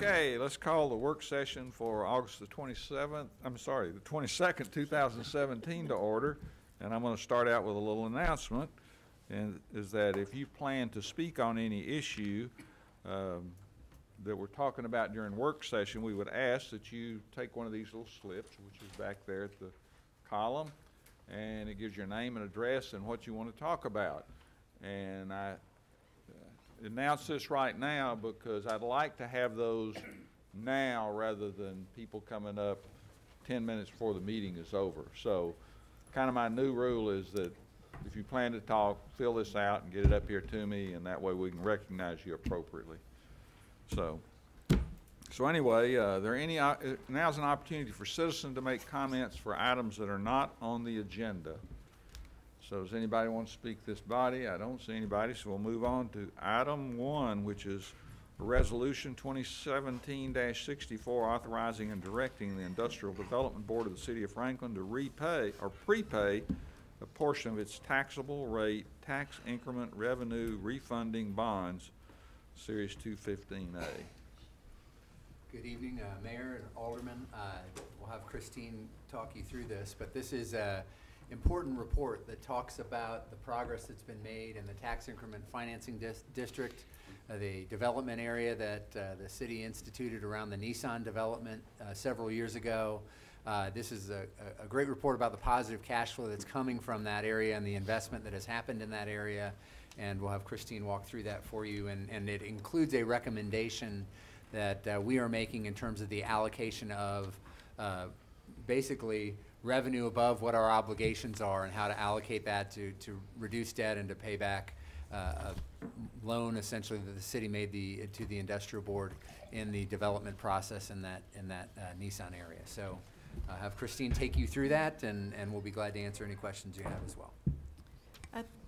Okay, let's call the work session for August the 27th, the 22nd, 2017 to order. And I'm going to start out with a little announcement, and is that if you plan to speak on any issue that we're talking about during work session, we would ask that you take one of these little slips, which is back there at the column, and it gives your name and address and what you want to talk about. And I announce this right now because I'd like to have those now rather than people coming up 10 minutes before the meeting is over. So kind of my new rule is that if you plan to talk, fill this out and get it up here to me, and that way we can recognize you appropriately. So anyway, now's an opportunity for citizens to make comments for items that are not on the agenda. So does anybody want to speak to this body? I don't see anybody, so we'll move on to item 1, which is Resolution 2017-64, authorizing and directing the Industrial Development Board of the City of Franklin to repay or prepay a portion of its taxable rate tax increment revenue refunding bonds, Series 215A. Good evening, Mayor and Alderman. We'll have Christine talk you through this, but this is a important report that talks about the progress that's been made in the tax increment financing district, the development area that the city instituted around the Nissan development several years ago. This is a great report about the positive cash flow that's coming from that area and the investment that has happened in that area, and we'll have Christine walk through that for you, and it includes a recommendation that we are making in terms of the allocation of basically revenue above what our obligations are and how to allocate that to reduce debt and to pay back a loan essentially that the city made to the industrial board in the development process in that Nissan area. So have Christine take you through that, and we'll be glad to answer any questions you have as well.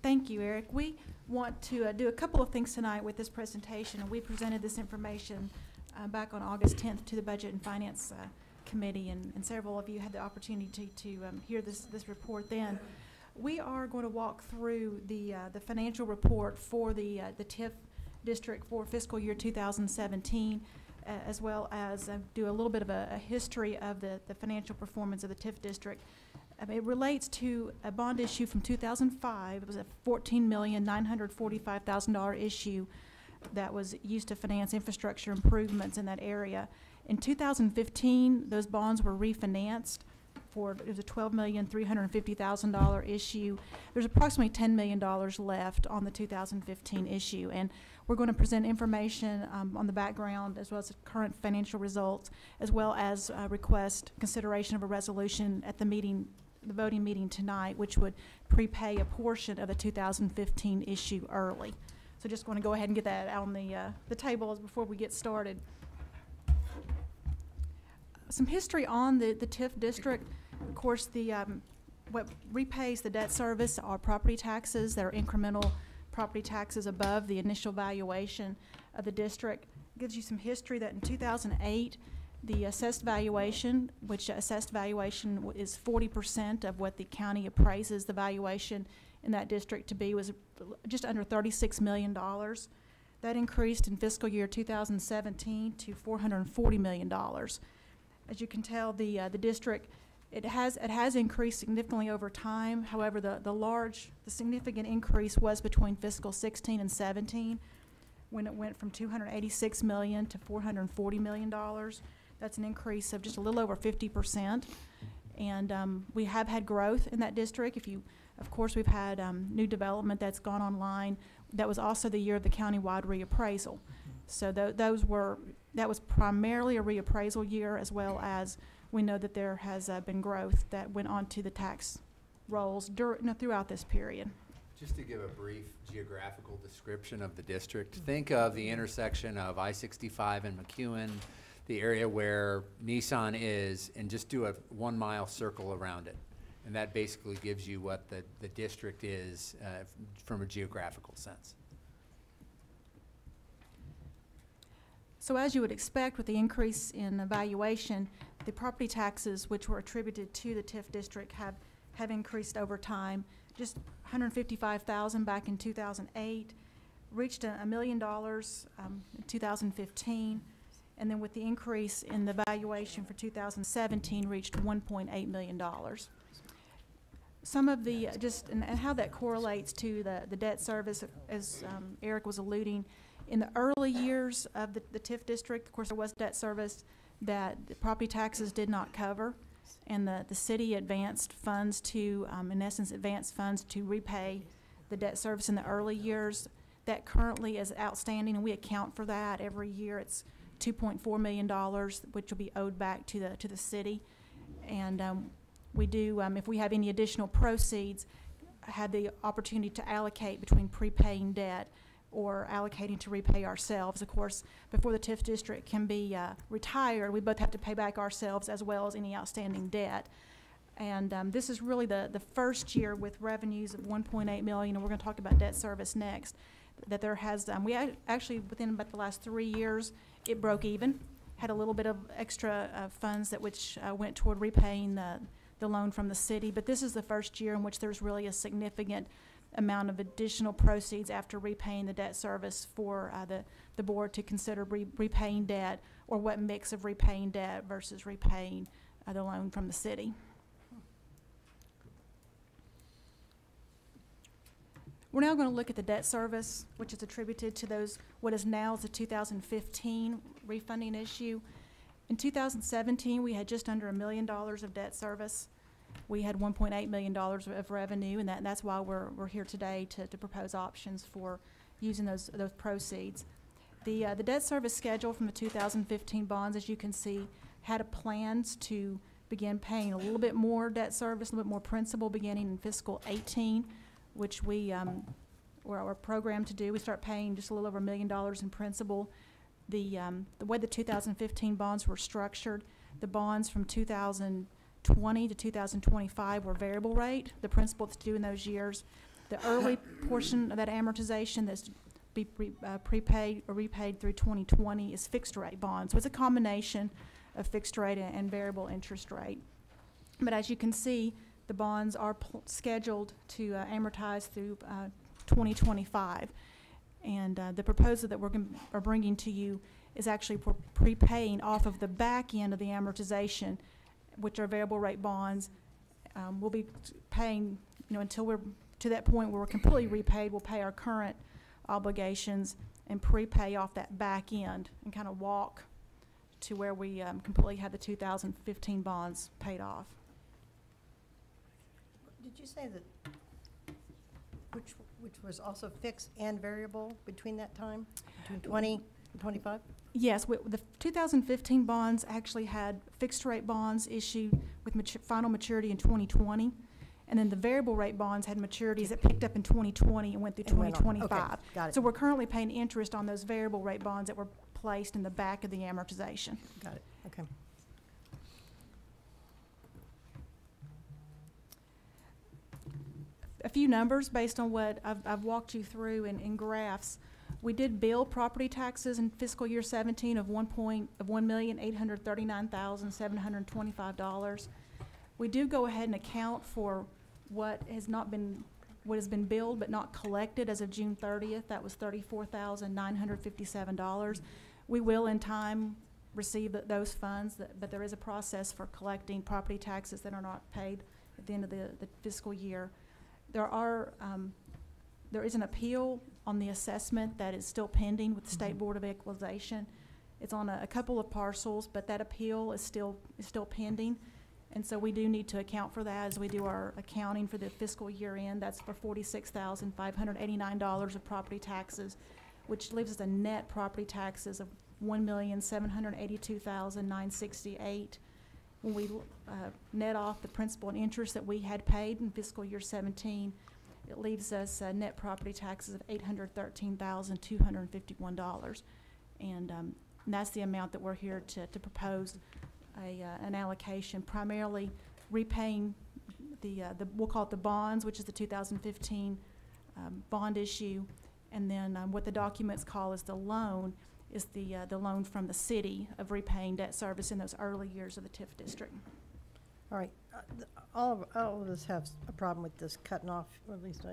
Thank you, Eric. We want to do a couple of things tonight with this presentation, and we presented this information back on August 10th to the Budget and Finance Committee, and several of you had the opportunity to hear this report then. We are going to walk through the financial report for the TIF district for fiscal year 2017, as well as do a little bit of a history of the financial performance of the TIF district. It relates to a bond issue from 2005. It was a $14,945,000 issue that was used to finance infrastructure improvements in that area. In 2015, those bonds were refinanced it was a $12,350,000 issue. There's approximately $10 million left on the 2015 issue, and we're going to present information on the background as well as the current financial results, as well as request consideration of a resolution at the voting meeting tonight, which would prepay a portion of the 2015 issue early. So just going to go ahead and get that out on the table before we get started. Some history on the TIF district. Of course, what repays the debt service are property taxes that are incremental property taxes above the initial valuation of the district. It gives you some history that in 2008, the assessed valuation, which assessed valuation is 40% of what the county appraises the valuation in that district to be, was just under $36 million. That increased in fiscal year 2017 to $440 million. As you can tell, the district, it has increased significantly over time. However, the significant increase was between fiscal 16 and 17, when it went from $286 million to $440 million. That's an increase of just a little over 50%. And we have had growth in that district. Of course, we've had new development that's gone online. That was also the year of the countywide reappraisal. So that was primarily a reappraisal year, as well as we know that there has been growth that went on to the tax rolls throughout this period. Just to give a brief geographical description of the district, think of the intersection of I-65 and McEwen, the area where Nissan is, and just do a 1 mile circle around it. And that basically gives you what the district is from a geographical sense. So as you would expect with the increase in the valuation, the property taxes which were attributed to the TIF district have increased over time. Just $155,000 back in 2008, reached $1 million in 2015, And then with the increase in the valuation for 2017 reached $1.8 million. Some of the, and how that correlates to the debt service, as Eric was alluding, in the early years of the TIF district, of course, there was debt service that the property taxes did not cover, and the city advanced funds to, in essence, advanced funds to repay the debt service in the early years. That currently is outstanding, and we account for that every year. It's $2.4 million, which will be owed back to the city. And we do, if we have any additional proceeds, have the opportunity to allocate between prepaying debt or allocating to repay ourselves. Of course, before the TIF district can be retired, we both have to pay back ourselves as well as any outstanding debt. And this is really the first year with revenues of $1.8 million, and we're going to talk about debt service next, that there has, we actually, within about the last 3 years, it broke even, had a little bit of extra funds that which went toward repaying the loan from the city. But this is the first year in which there's really a significant amount of additional proceeds after repaying the debt service for the board to consider repaying debt, or what mix of repaying debt versus repaying the loan from the city. We're now going to look at the debt service, which is attributed to those, what is now the 2015 refunding issue. In 2017, we had just under $1 million of debt service. We had $1.8 million of revenue, and that's why we're here today to propose options for using those proceeds. The debt service schedule from the 2015 bonds, as you can see, had plans to begin paying a little bit more debt service, a little bit more principal beginning in fiscal 18, which we were programmed to do. We start paying just a little over $1 million in principal. The way the 2015 bonds were structured, the bonds from 2020 to 2025 were variable rate, the principal that's due in those years. The early portion of that amortization that's prepaid or repaid through 2020 is fixed rate bonds. So it's a combination of fixed rate and variable interest rate. But as you can see, the bonds are scheduled to amortize through 2025. And the proposal that we're bringing to you is actually prepaying off of the back end of the amortization, which are variable rate bonds. We'll be paying, until we're to that point where we're completely repaid, we'll pay our current obligations and prepay off that back end and kind of walk to where we completely have the 2015 bonds paid off. Did you say that which was also fixed and variable between that time, between 20 and 25? Yes, the 2015 bonds actually had fixed rate bonds issued with final maturity in 2020, and then the variable rate bonds had maturities that picked up in 2020 and went through 2025. Okay, got it. So we're currently paying interest on those variable rate bonds that were placed in the back of the amortization. Got it. Okay. A few numbers based on what I've walked you through in graphs. We did bill property taxes in fiscal year 17 of $1,839,725. We do go ahead and account for what has been billed but not collected as of June 30th. That was $34,957. We will in time receive those funds, but there is a process for collecting property taxes that are not paid at the end of the fiscal year. There is an appeal on the assessment that is still pending with the State Board of Equalization. It's on a couple of parcels, but that appeal is still pending. And so we do need to account for that as we do our accounting for the fiscal year end. That's for $46,589 of property taxes, which leaves us a net property taxes of $1,782,968. When we net off the principal and interest that we had paid in fiscal year 17, it leaves us net property taxes of $813,251. And that's the amount that we're here to propose an allocation, primarily repaying we'll call it the bonds, which is the 2015 bond issue, and then what the documents call as the loan is the loan from the city of repaying debt service in those early years of the TIF district. All right. All of us have a problem with this cutting off, or at least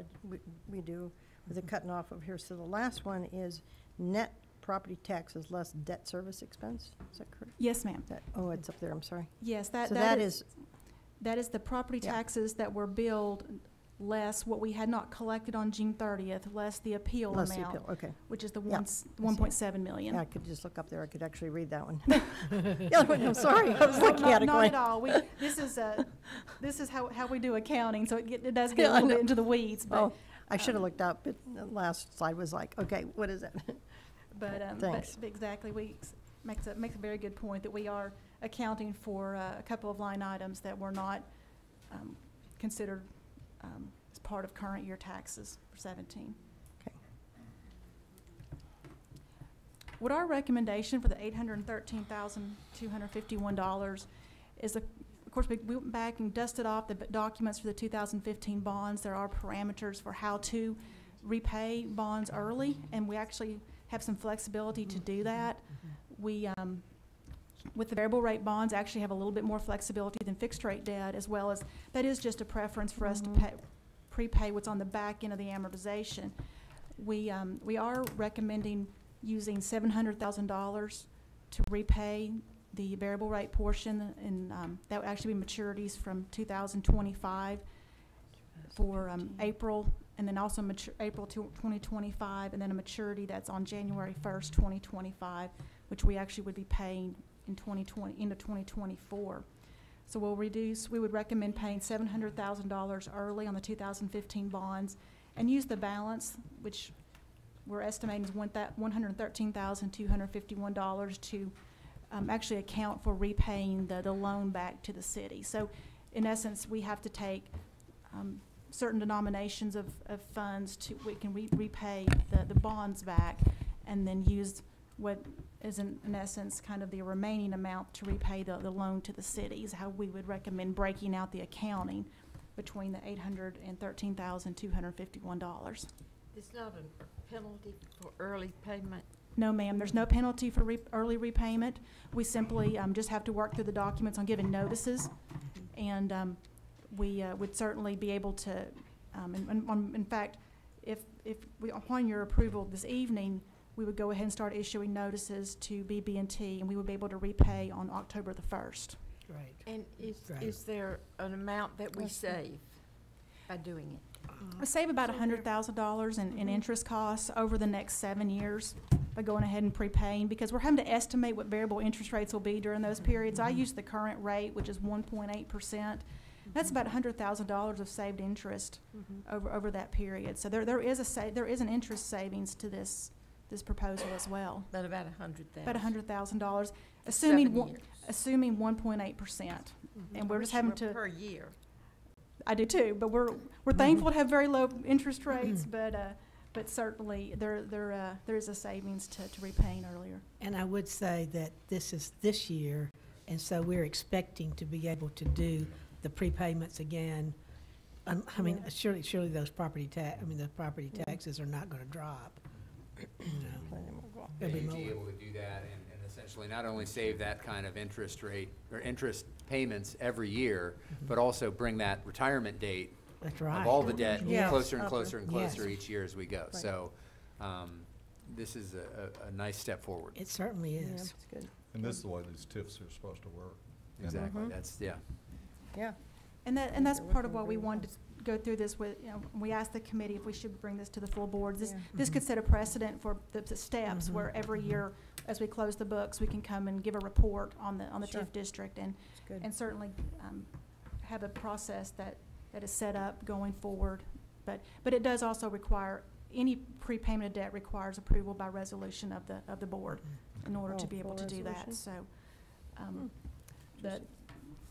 we do, with the cutting off of here. So the last one is net property taxes less debt service expense, is that correct? Yes, ma'am. Oh, it's up there, I'm sorry. Yes, So that is the property Yeah. taxes that were billed less what we had not collected on June 30th, less the appeal less the amount, appeal, okay. which is the Yeah, 1.7 million. Yeah, I could just look up there, I could actually read that one. The other one, I'm sorry, I was looking at it Not going. at all. This is how we do accounting, so it does get Yeah, a I little know. bit into the weeds, but. Oh, I should have looked up, but the last slide was like, okay, what is it? But Thanks. exactly, makes a very good point that we are accounting for a couple of line items that were not considered as part of current year taxes for 17. Okay. What our recommendation for the $813,251 is, of course, we went back and dusted off the documents for the 2015 bonds. There are parameters for how to repay bonds early, and we actually have some flexibility to do that. We, with the variable rate bonds, actually have a little bit more flexibility than fixed rate debt, as well as, that is just a preference for us to prepay what's on the back end of the amortization. We are recommending using $700,000 to repay the variable rate portion, and that would actually be maturities from 2025 for April, and then also April 2025, and then a maturity that's on January 1st, 2025, which we actually would be paying in 2020 into 2024. So we would recommend paying $700,000 early on the 2015 bonds, and use the balance, which we're estimating is $113,251 to actually account for repaying the loan back to the city. So in essence, we have to take certain denominations of funds we can repay the bonds back, and then use what is in essence kind of the remaining amount to repay the loan to the city, is how we would recommend breaking out the accounting between the $813,251. It's not a penalty for early payment? No, ma'am, there's no penalty for early repayment. We simply just have to work through the documents on giving notices, and we would certainly be able to, in fact, upon your approval this evening, we would go ahead and start issuing notices to BB&T, and we would be able to repay on October the 1st. Right. And Right. is there an amount that we save by doing it? We save about $100,000 in interest costs over the next 7 years by going ahead and prepaying, because we're having to estimate what variable interest rates will be during those periods. I use the current rate, which is 1.8%. That's about $100,000 of saved interest over that period. So there is an interest savings to this proposal as well. But about $100,000. About $100,000, 7 years. assuming 1.8%. And we're just I having wish it were to. per year. I do too, but we're thankful to have very low interest rates, but certainly there is a savings to repaying earlier. And I would say that this is this year, and so we're expecting to be able to do the prepayments again. I mean, surely those property taxes are not going to drop. You know, Yeah, There'll be you'd more. be able to do that and essentially not only save that kind of interest rate or interest payments every year, but also bring that retirement date That's right. of all the debt Yes. closer and closer and Yes. closer each year as we go. So this is a nice step forward. It certainly Yeah, is. it's good. And this is the way these TIFs are supposed to work. Exactly, that's, yeah. Yeah. And that's They're part of working why we very wanted to go through this with, we asked the committee if we should bring this to the full board. This Yeah. could set a precedent for the steps where every year, as we close the books, we can come and give a report on the Sure. TIF district, and It's good. and certainly have a process that is set up going forward. But it does also require, any prepayment of debt requires approval by resolution of the board in order to Oh, be able full to do that. resolution? So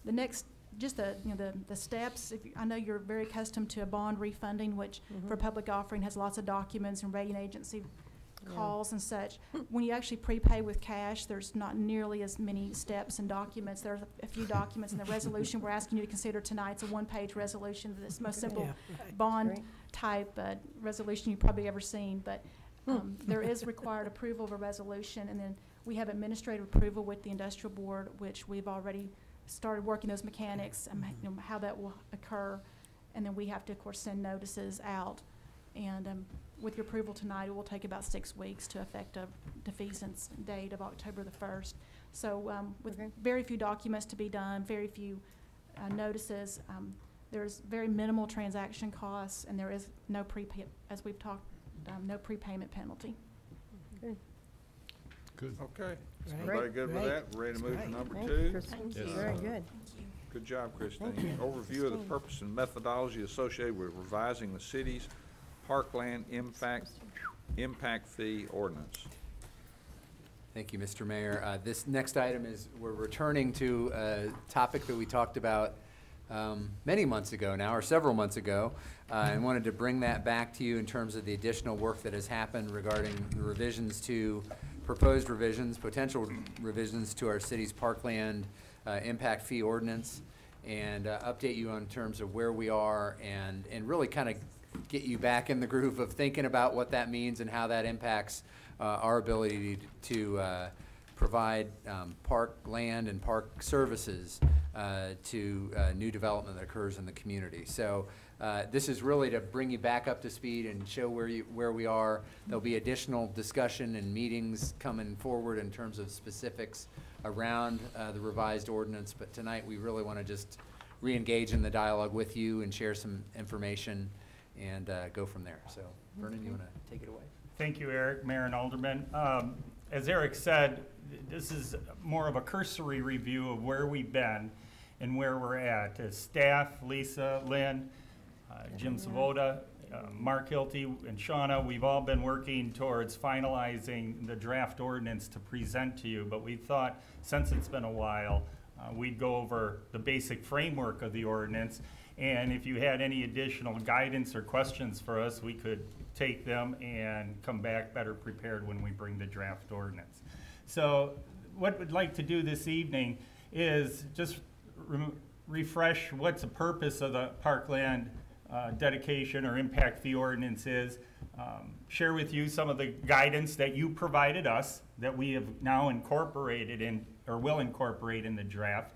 the next, just the steps, I know you're very accustomed to a bond refunding, which for public offering has lots of documents and rating agency Yeah. calls and such. When you actually prepay with cash, there's not nearly as many steps and documents. There's a few documents in the resolution we're asking you to consider tonight. It's a one-page resolution, this most simple Yeah, right. bond Great. type resolution you've probably ever seen, but there is required approval of a resolution, and then we have administrative approval with the industrial board, which we've already started working those mechanics and how that will occur, and then we have to, of course, send notices out. And with your approval tonight, it will take about 6 weeks to effect a defeasance date of October the 1st. So with very few documents to be done, very few notices, there's very minimal transaction costs, and there is no as we've talked, no prepayment penalty. Good. Okay. Great. Everybody good with Great. that? Ready to move to Great. number Thank 2? you, Christine. Yes. Very good. Good job, Christine. Thank you. Overview of the Christine. purpose and methodology associated with revising the city's parkland impact fee ordinance. Thank you, Mr. Mayor. This next item is, we're returning to a topic that we talked about many months ago now, or several months ago, and wanted to bring that back to you in terms of the additional work that has happened regarding the revisions to, proposed revisions, potential revisions to our city's parkland impact fee ordinance, and update you on terms of where we are, and really kind of get you back in the groove of thinking about what that means and how that impacts our ability to provide park land and park services to new development that occurs in the community. So this is really to bring you back up to speed and show where we are. There'll be additional discussion and meetings coming forward in terms of specifics around the revised ordinance, but tonight we really want to just re-engage in the dialogue with you and share some information and go from there. So Vernon, you want to take it away? Thank you, Eric, Mayor and Alderman. As Eric said, this is more of a cursory review of where we've been and where we're at. As staff, Lisa, Lynn, Jim Savoda, Mark Hilty, and Shauna, we've all been working towards finalizing the draft ordinance to present to you, but we thought, since it's been a while, we'd go over the basic framework of the ordinance, and if you had any additional guidance or questions for us, we could take them and come back better prepared when we bring the draft ordinance. So what we'd like to do this evening is just refresh what's the purpose of the parkland dedication or impact fee ordinance is, share with you some of the guidance that you provided us that we have now incorporated in, or will incorporate in the draft,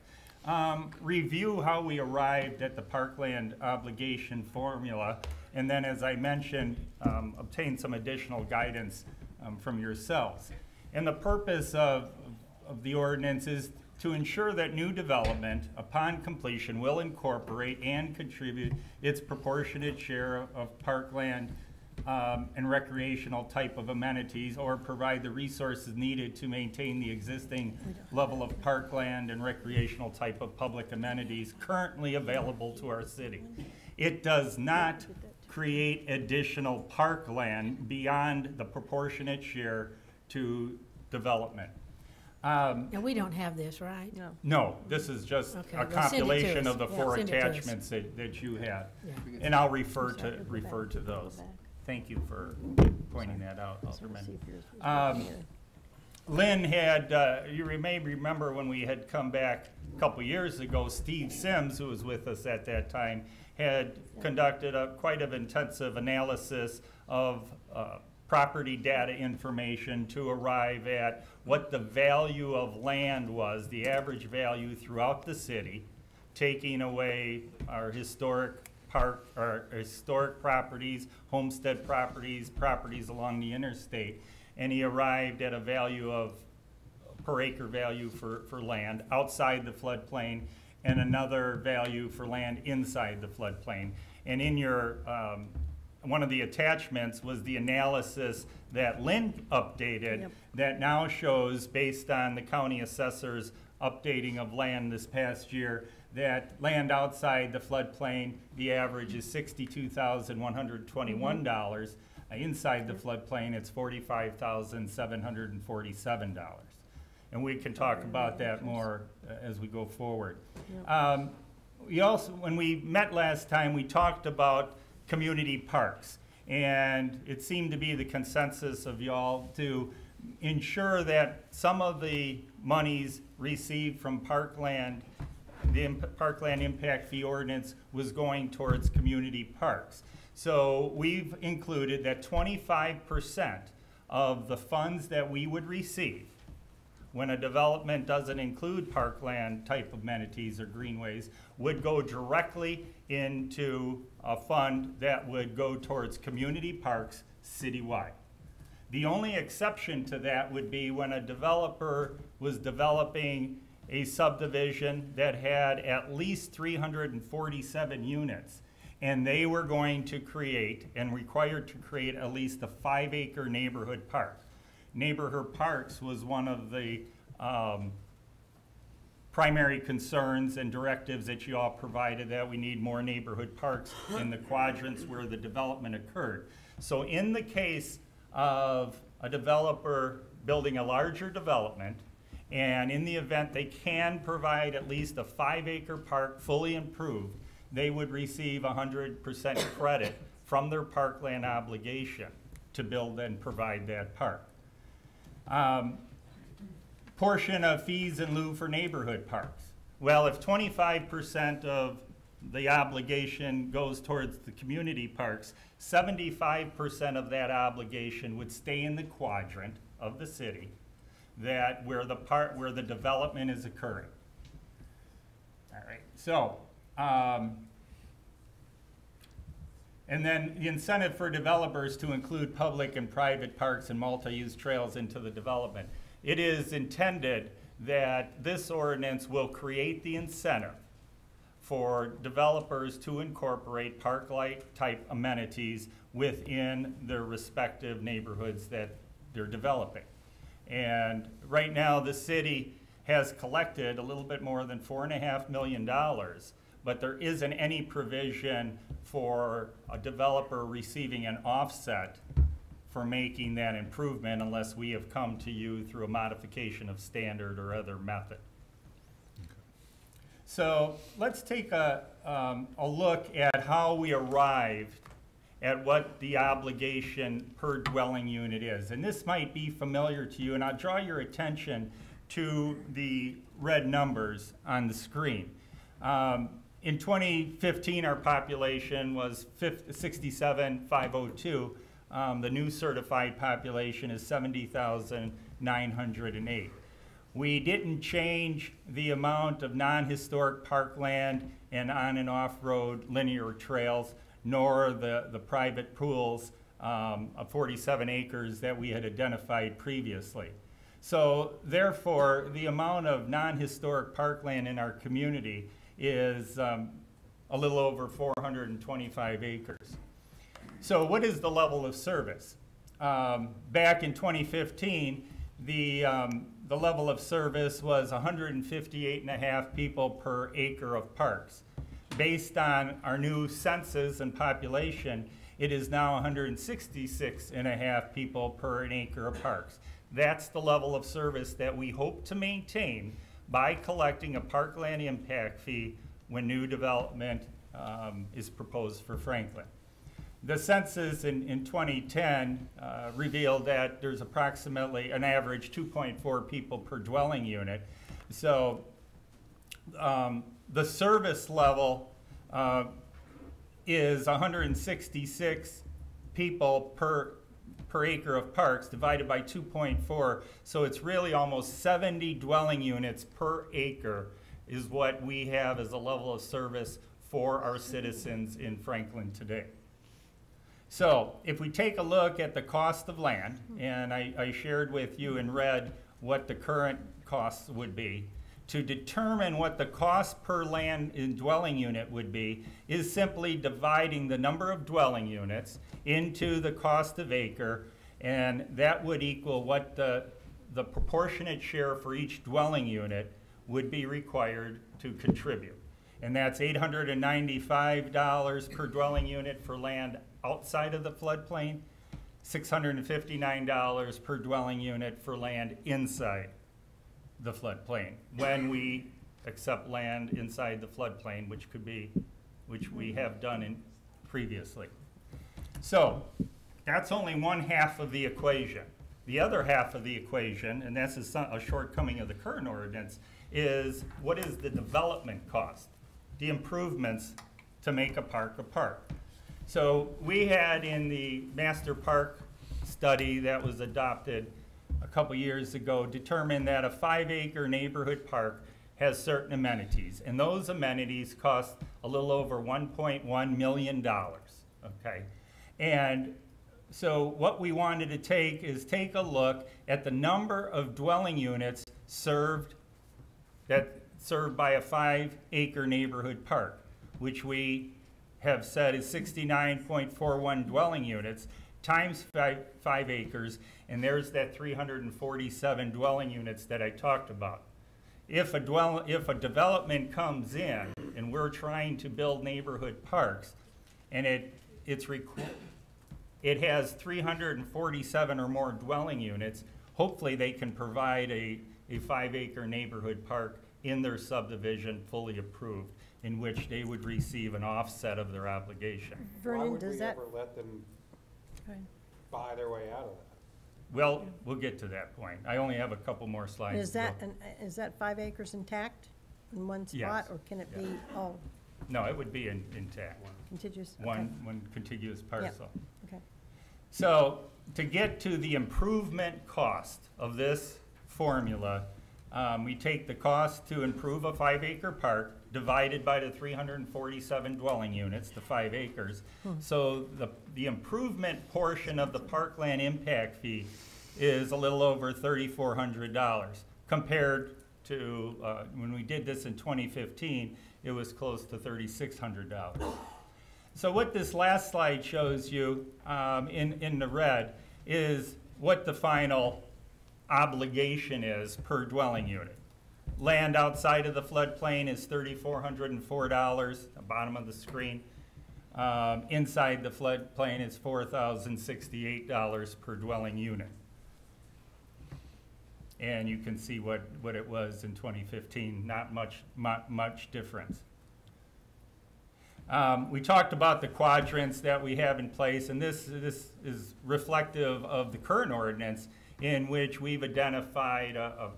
review how we arrived at the parkland obligation formula, and then, as I mentioned, obtain some additional guidance from yourselves. And the purpose of the ordinance is to ensure that new development, upon completion, will incorporate and contribute its proportionate share of parkland and recreational type of amenities, or provide the resources needed to maintain the existing level of parkland and recreational type of public amenities currently available to our city. It does not create additional parkland beyond the proportionate share to development. Now, we don't have this, right? No. No, this is just Okay, a well, send it to compilation us. of the Yeah, four send it to us. attachments that you had. Yeah. And I'll refer to those. Thank you for pointing that out, Alderman. Lynn had, you may remember when we had come back a couple years ago, Steve Sims, who was with us at that time, had conducted quite an intensive analysis of property data information to arrive at what the value of land was, the average value throughout the city, taking away our historic properties, homestead properties, properties along the interstate. And he arrived at a value of, per acre value for land outside the floodplain, and another value for land inside the floodplain. And in your, one of the attachments was the analysis that Lynn updated that now shows, based on the county assessor's updating of land this past year, that land outside the floodplain, the average is $62,121. Inside the floodplain, it's $45,747. And we can talk about that more as we go forward. We also, when we met last time, we talked about community parks. And it seemed to be the consensus of y'all to ensure that some of the monies received from parkland, the Parkland Impact Fee Ordinance, was going towards community parks. So we've included that 25% of the funds that we would receive when a development doesn't include parkland type amenities or greenways, would go directly into a fund that would go towards community parks citywide. The only exception to that would be when a developer was developing a subdivision that had at least 347 units, and they were going to create and required to create at least a 5-acre neighborhood park. Neighborhood parks was one of the primary concerns and directives that you all provided, that we need more neighborhood parks in the quadrants where the development occurred. So in the case of a developer building a larger development, and in the event they can provide at least a 5-acre park fully improved, they would receive 100% credit from their parkland obligation to build and provide that park. Portion of fees in lieu for neighborhood parks. Well, if 25% of the obligation goes towards the community parks, 75% of that obligation would stay in the quadrant of the city that where the development is occurring. All right, so and then the incentive for developers to include public and private parks and multi-use trails into the development. It is intended that this ordinance will create the incentive for developers to incorporate park-like type amenities within their respective neighborhoods that they're developing. And right now the city has collected a little bit more than $4.5 million, but there isn't any provision for a developer receiving an offset for making that improvement unless we have come to you through a modification of standard or other method. So let's take a look at how we arrived at what the obligation per dwelling unit is. And this might be familiar to you, and I'll draw your attention to the red numbers on the screen. In 2015, our population was 67,502. The new certified population is 70,908. We didn't change the amount of non-historic parkland and on and off-road linear trails, nor the private pools of 47 acres that we had identified previously. So therefore, the amount of non-historic parkland in our community is a little over 425 acres. So what is the level of service? Back in 2015, the level of service was 158.5 people per acre of parks. Based on our new census and population, it is now 166.5 people per an acre of parks. That's the level of service that we hope to maintain by collecting a parkland impact fee when new development is proposed for Franklin. The census in 2010 revealed that there's approximately an average 2.4 people per dwelling unit. So the service level is 166 people per acre of parks divided by 2.4. So it's really almost 70 dwelling units per acre is what we have as a level of service for our citizens in Franklin today. So if we take a look at the cost of land, and I shared with you in red what the current costs would be, to determine what the cost per land in dwelling unit would be is simply dividing the number of dwelling units into the cost of acre, and that would equal what the proportionate share for each dwelling unit would be required to contribute. And that's $895 per dwelling unit for land outside of the floodplain, $659 per dwelling unit for land inside the floodplain when we accept land inside the floodplain, which we have done previously. So that's only one half of the equation. The other half of the equation, and that's a shortcoming of the current ordinance, is what is the development cost, the improvements to make a park a park. So we had in the master park study that was adopted a couple years ago, determined that a 5-acre neighborhood park has certain amenities, and those amenities cost a little over $1.1 million, okay? And so what we wanted to take is take a look at the number of dwelling units served by a 5-acre neighborhood park, which we have said is 69.41 dwelling units times 5 acres, and there's that 347 dwelling units that I talked about. If a development comes in and we're trying to build neighborhood parks, and it has 347 or more dwelling units, hopefully they can provide a 5-acre neighborhood park in their subdivision fully approved, in which they would receive an offset of their obligation. Vernon, does that, Why would we ever let them Go ahead. buy their way out of that? Well, we'll get to that point. I only have a couple more slides. is to go. that, is that 5 acres intact in one spot? Yes. Or can it Yeah. be all No, it would be intact, contiguous? Okay. one contiguous parcel. Okay. So to get to the improvement cost of this formula, we take the cost to improve a 5-acre park divided by the 347 dwelling units, the 5 acres. So the improvement portion of the parkland impact fee is a little over $3,400 compared to, when we did this in 2015, it was close to $3,600. So what this last slide shows you in the red is what the final obligation is per dwelling unit. Land outside of the floodplain is $3,404, the bottom of the screen. Inside the floodplain is $4,068 per dwelling unit. And you can see what it was in 2015, not much difference. We talked about the quadrants that we have in place, and this is reflective of the current ordinance, in which we've identified a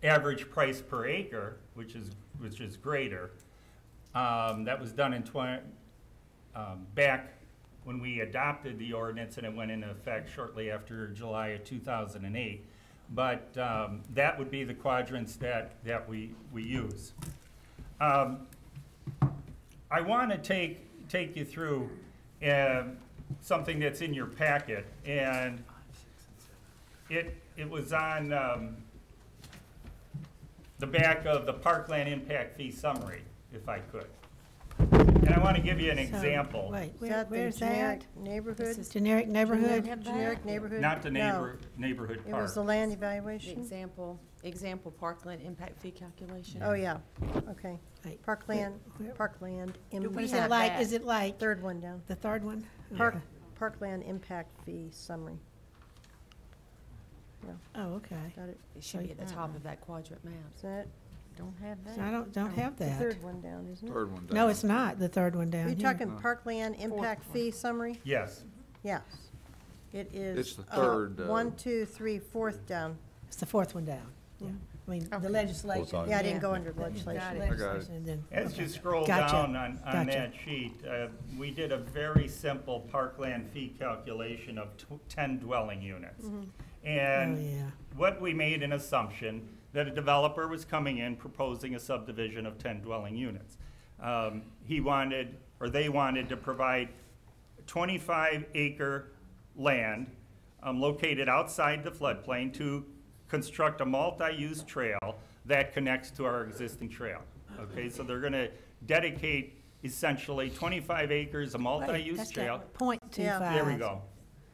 average price per acre, which is greater. That was done back when we adopted the ordinance, and it went into effect shortly after July of 2008. But that would be the quadrants that we use. I want to take you through something that's in your packet, and it was on the back of the Parkland Impact Fee Summary, if I could. And I want to give you an example. Wait, Is that the where's generic that? neighborhood? Generic neighborhood? Generic neighborhood? Not the No. neighborhood It was the park. land The evaluation? example parkland impact fee calculation. Oh, yeah, okay. Wait, Parkland where- impact. we What is have it like? that? Is it like Third one down. the third one? Park, Okay. Parkland impact fee summary. Oh, okay. Got it? It should be at the top of that quadrant map. Is that Don't have that. So I don't have the that. third one down, isn't it? Third one down. No, it's not, the third one down Are here. you talking Parkland impact fee summary? Yes. Yes. It is. It's the third, 1, 2, 3, fourth down. It's the fourth one down, yeah. I mean, Okay. the legislation. on. Yeah, I didn't Yeah. go under Got legislation. it. Legislation and then- As you okay. scroll Gotcha. down on Gotcha. that sheet, we did a very simple parkland fee calculation of 10 dwelling units. Oh, And yeah. what we made an assumption that a developer was coming in proposing a subdivision of 10 dwelling units. They wanted to provide 25-acre land located outside the floodplain to construct a multi-use trail that connects to our existing trail. Okay, so they're gonna dedicate essentially 25 acres of Wait, multi-use that's trail. got .25. There we go.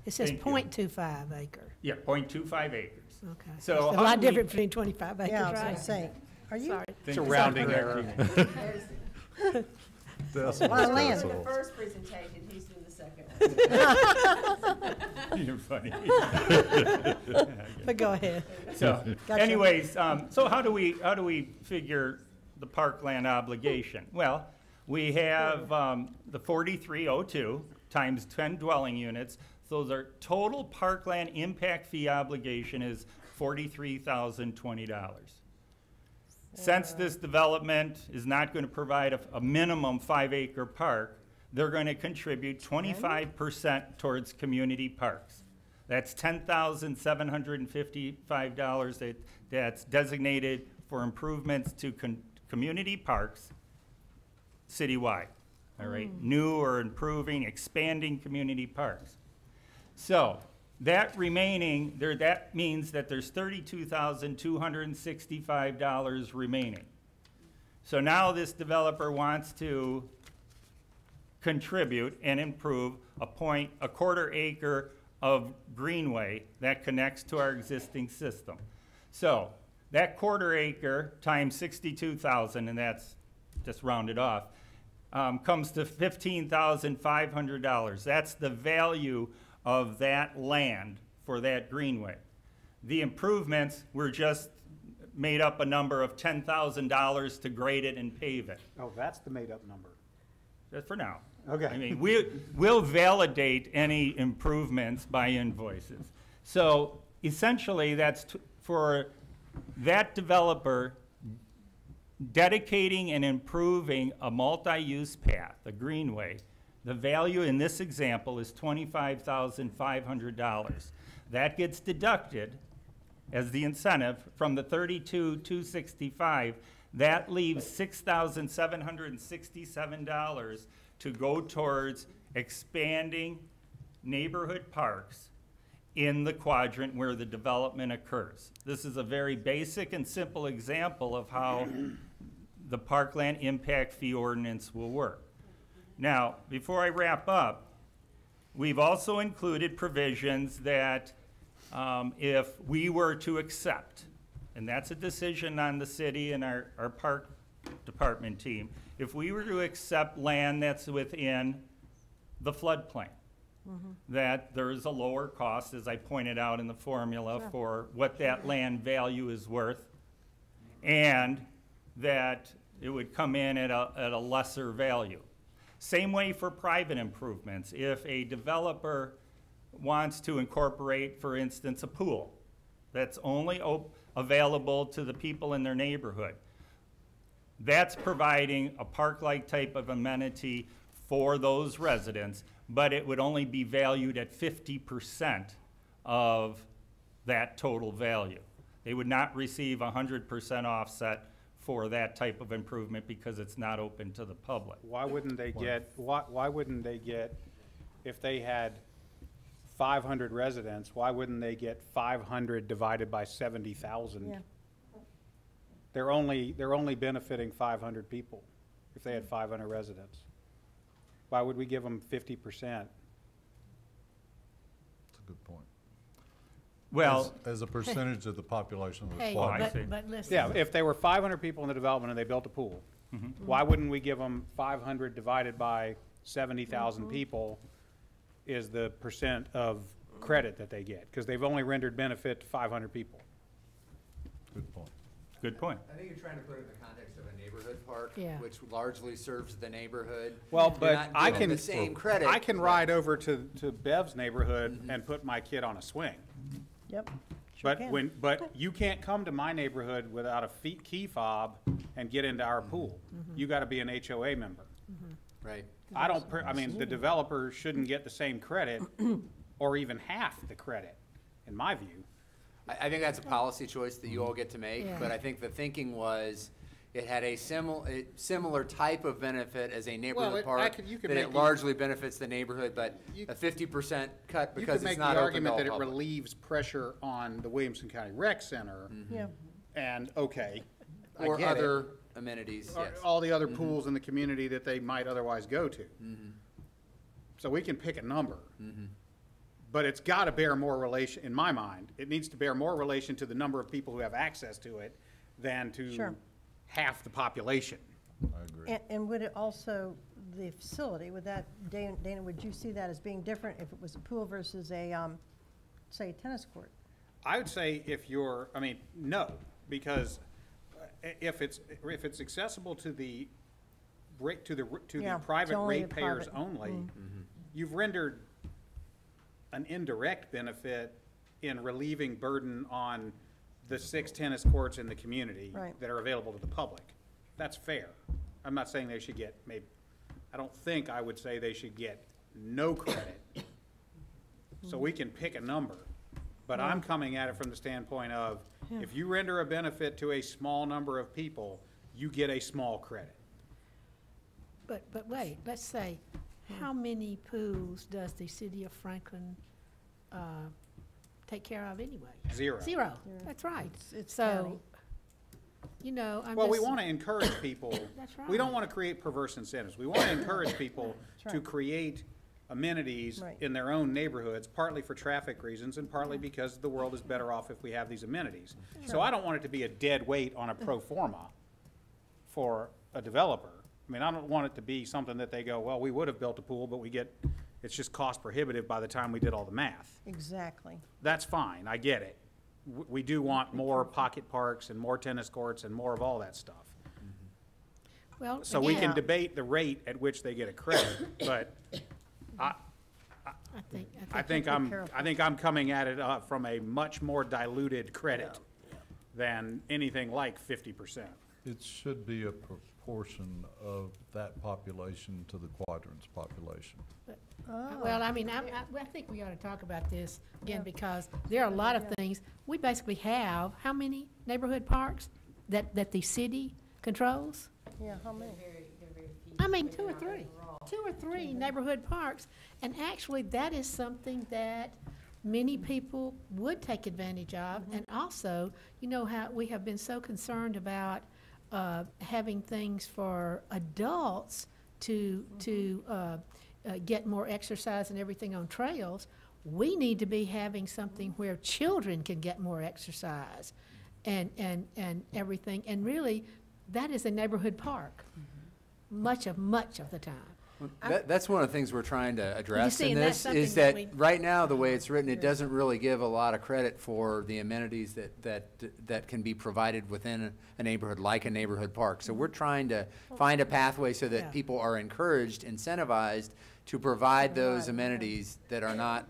It says Thank you. .25 acre. Yeah, 0.25 acres. Okay. So It's a how lot do we- different between 25 acres, Yeah, I was gonna right? say, are you, Sorry. It's a rounding error. Decimal, Lot of land. decimal. first presentation, he's in the second. You're funny. But go ahead. So, Gotcha. anyways, so how do we figure the parkland obligation? Well, we have the 4302 times 10 dwelling units. So their total parkland impact fee obligation is $43,020. Since this development is not going to provide a minimum 5-acre park, they're going to contribute 25% towards community parks. That's $10,755 that's designated for improvements to community parks citywide. All right, new or improving, expanding community parks. So that remaining, that means that there's $32,265 remaining. So now this developer wants to contribute and improve a quarter acre of greenway that connects to our existing system. So that quarter acre times 62,000, and that's just rounded off, comes to $15,500. That's the value of that land for that greenway. The improvements were just made up a number of $10,000 to grade it and pave it. Oh, that's the made-up number. Just for now. Okay. I mean, we'll validate any improvements by invoices. So essentially, that's for that developer dedicating and improving a multi-use path, a greenway. The value in this example is $25,500. That gets deducted as the incentive from the $32,265. That leaves $6,767 to go towards expanding neighborhood parks in the quadrant where the development occurs. This is a very basic and simple example of how the Parkland Impact Fee Ordinance will work. Now, before I wrap up, we've also included provisions that if we were to accept, and that's a decision on the city and our park department team, if we were to accept land that's within the floodplain, that there is a lower cost, as I pointed out in the formula, for what that land value is worth, and that it would come in at a lesser value. Same way for private improvements. If a developer wants to incorporate, for instance, a pool that's only available to the people in their neighborhood, that's providing a park-like type of amenity for those residents, but it would only be valued at 50% of that total value. They would not receive 100% offset for that type of improvement because it's not open to the public. Why wouldn't they get, why wouldn't they get, if they had 500 residents, why wouldn't they get 500 divided by 70,000? Yeah. They're only benefiting 500 people if they had 500 residents. Why would we give them 50%? That's a good point. Well, As a percentage of the population of the Hey, I quadrant. see. but listen. Yeah, if there were 500 people in the development and they built a pool, why wouldn't we give them 500 divided by 70,000 people is the percent of credit that they get? Because they've only rendered benefit to 500 people. Good point. good point. I think you're trying to put it in the context of a neighborhood park, Yeah. which largely serves the neighborhood. Well, You're but not I giving can, the same credit. I can ride over to Bev's neighborhood and put my kid on a swing. Yep. Sure But can. but you can't come to my neighborhood without a key fob and get into our pool. You gotta be an HOA member. Right. I mean, the developer shouldn't get the same credit or even half the credit, in my view. I think that's a policy choice that you all get to make, Yeah. but I think the thinking was it had a similar type of benefit as a neighborhood park, you could that make it the- largely benefits the neighborhood, but You- a 50% cut You because could make it's the not open to argument all that it public. relieves pressure on the Williamson County Rec Center, Yeah. and, okay, I Or get it. other amenities, Or yes. all the other pools in the community that they might otherwise go to. So we can pick a number. But it's gotta bear more relation, in my mind, it needs to bear more relation to the number of people who have access to it than to Sure. half the population. I agree. And would it also, the facility, would that, Dana, would you see that as being different if it was a pool versus a, say, a tennis court? I would say if you're, I mean, no, because if it's accessible to the Yeah, private to only the ratepayers private. only, you've rendered an indirect benefit in relieving burden on the 6 tennis courts in the community Right. that are available to the public. That's fair. I'm not saying they should get, I don't think I would say they should get no credit. So we can pick a number. But I'm coming at it from the standpoint of, if you render a benefit to a small number of people, you get a small credit. But wait, let's say, how many pools does the city of Franklin take care of anyway? Zero. Zero, that's right. It's So, county. you know, I'm Well, we just- want to encourage people. That's We don't right. want to create perverse incentives. We want to encourage people That's to right. create amenities Right. in their own neighborhoods, partly for traffic reasons and partly because the world is better off if we have these amenities. So I don't want it to be a dead weight on a pro forma for a developer. I mean, I don't want it to be something that they go, well, we would have built a pool, but it's just cost prohibitive by the time we did all the math. Exactly. That's fine, I get it. We do want more pocket parks and more tennis courts and more of all that stuff. Well, So we can again, debate the rate at which they get a credit, but I think be careful. I think I'm coming at it from a much more diluted credit than anything like 50%. It should be a proportion of that population to the quadrants population. Well, I mean, I think we ought to talk about this again, because there are a lot of things. We basically have, how many neighborhood parks that the city controls? Yeah, how many? I mean, two or three neighborhood parks. And actually, that is something that many people would take advantage of. And also, you know how we have been so concerned about having things for adults to get more exercise and everything on trails. We need to be having something where children can get more exercise and everything. And really, that is a neighborhood park, much of the time. That's one of the things we're trying to address see, in and that's this, something is that that we- right now, the way it's written, it doesn't really give a lot of credit for the amenities that can be provided within a neighborhood, like a neighborhood park. So we're trying to find a pathway so Yeah. that people are encouraged, incentivized to provide those Provide, amenities that are not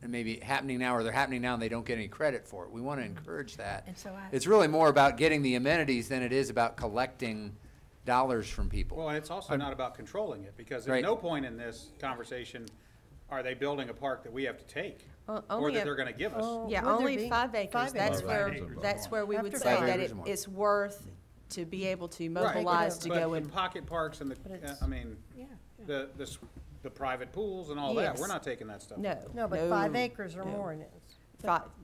maybe happening now, or they're happening now and they don't get any credit for it. We want to encourage that. And so It's really more about getting the amenities than it is about collecting dollars from people. Well, and it's also not about controlling it, because at Right. no point in this conversation are they building a park that we have to take, or Only that if- they're gonna give us. Oh, Yeah, would there only be? 5 acres. 5 That's acres. where, Acres. that's where we would After say 5 that acres or more. it's worth to be able to Right. mobilize to But go the in. pocket parks and But it's- I mean, Yeah. the private pools and all that, we're Yes. not taking that stuff. No. No, but 5 acres or more in it.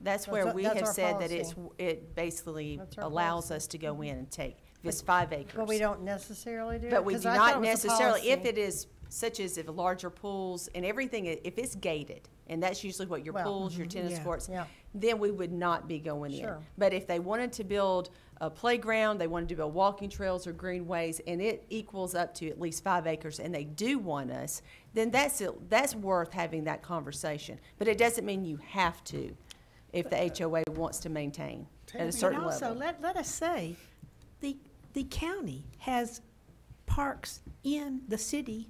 That's where we that's have our said that it's, policy. it basically That's our allows policy. us to go in and take, if it's 5 acres. But we don't necessarily do it? But we 'Cause do I thought not it was a necessarily, if policy. it is, such as if larger pools and everything, if it's gated, and that's usually what your Well, pools, your tennis yeah. courts, Yeah. then we would not be going in. Sure. But if they wanted to build a playground, they wanted to build walking trails or greenways, and it equals up to at least 5 acres, and they do want us, then that's worth having that conversation. But it doesn't mean you have to, if the HOA wants to maintain at a certain And also, level. let us say, the county has parks in the city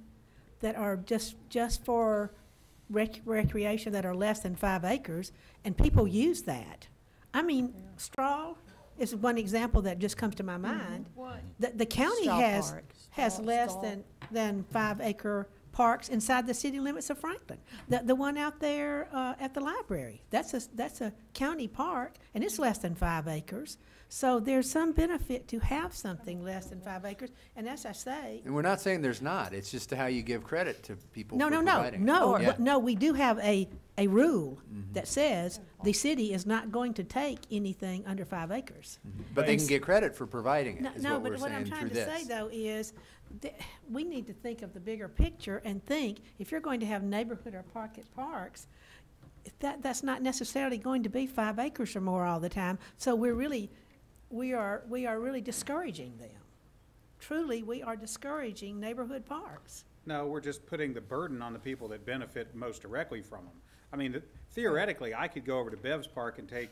that are just for recreation, that are less than 5 acres, and people use that. I mean, Straw is one example that just comes to my mind. The county Straw has Park. less Straw. than 5 acre parks inside the city limits of Franklin. The one out there at the library, that's a county park, and it's less than 5 acres. So there's some benefit to have something less than 5 acres, and as I say, And we're not saying there's not, it's just how you give credit to people no, for no, no, providing it. no, Yeah. no, we do have a rule that says the city is not going to take anything under 5 acres. But they can get credit for providing No, it, is no, what we're but what I'm saying trying through to say, this. though, is that we need to think of the bigger picture and think, if you're going to have neighborhood or pocket parks, that's not necessarily going to be 5 acres or more all the time. So we are really discouraging them. Truly, we are discouraging neighborhood parks. No, we're just putting the burden on the people that benefit most directly from them. I mean, theoretically, I could go over to Bev's Park and take,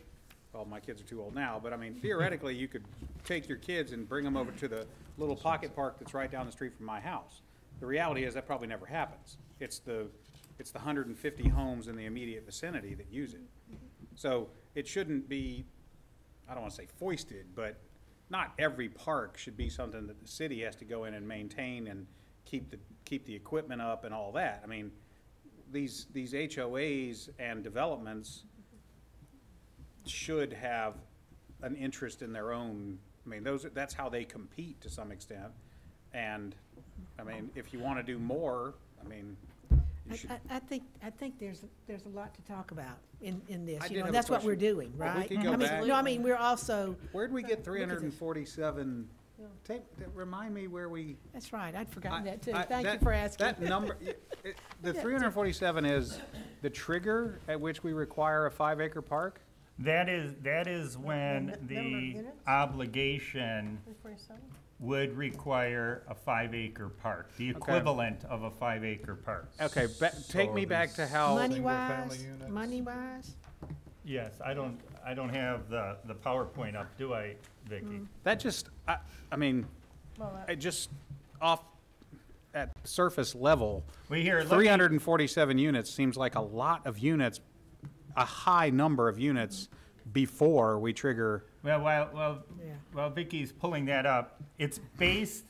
well, my kids are too old now, but I mean, theoretically, you could take your kids and bring them over to the little pocket park that's right down the street from my house. The reality is that probably never happens. It's the 150 homes in the immediate vicinity that use it. So it shouldn't be, I don't want to say foisted, but not every park should be something that the city has to go in and maintain and keep the equipment up and all that. I mean, these HOAs and developments should have an interest in their own, I mean, that's how they compete to some extent. And, I mean, if you want to do more, I mean, you should. I think there's a lot to talk about in this, I you did know, have a and that's what we're question. doing, Well, we right? could go I mean, back. no, I mean, we're also, Where'd we get Look at this. 347? Remind me where we. that's right, I'd forgotten that too. I- Thank you that- for asking. That number, the 347 is the trigger at which we require a 5-acre park? That is when Number of the units? obligation 347? would require a 5-acre park, the equivalent of a 5-acre park. Okay, take me back to how. Money-wise, single-family units? money-wise, Yes, I don't have the PowerPoint up, do I, Vicki? That just, I mean, Well, it just off at surface level, We hear, let me- 347 units seems like a lot of units, a high number of units before we trigger. Well, Yeah. while Vicky's pulling that up, it's based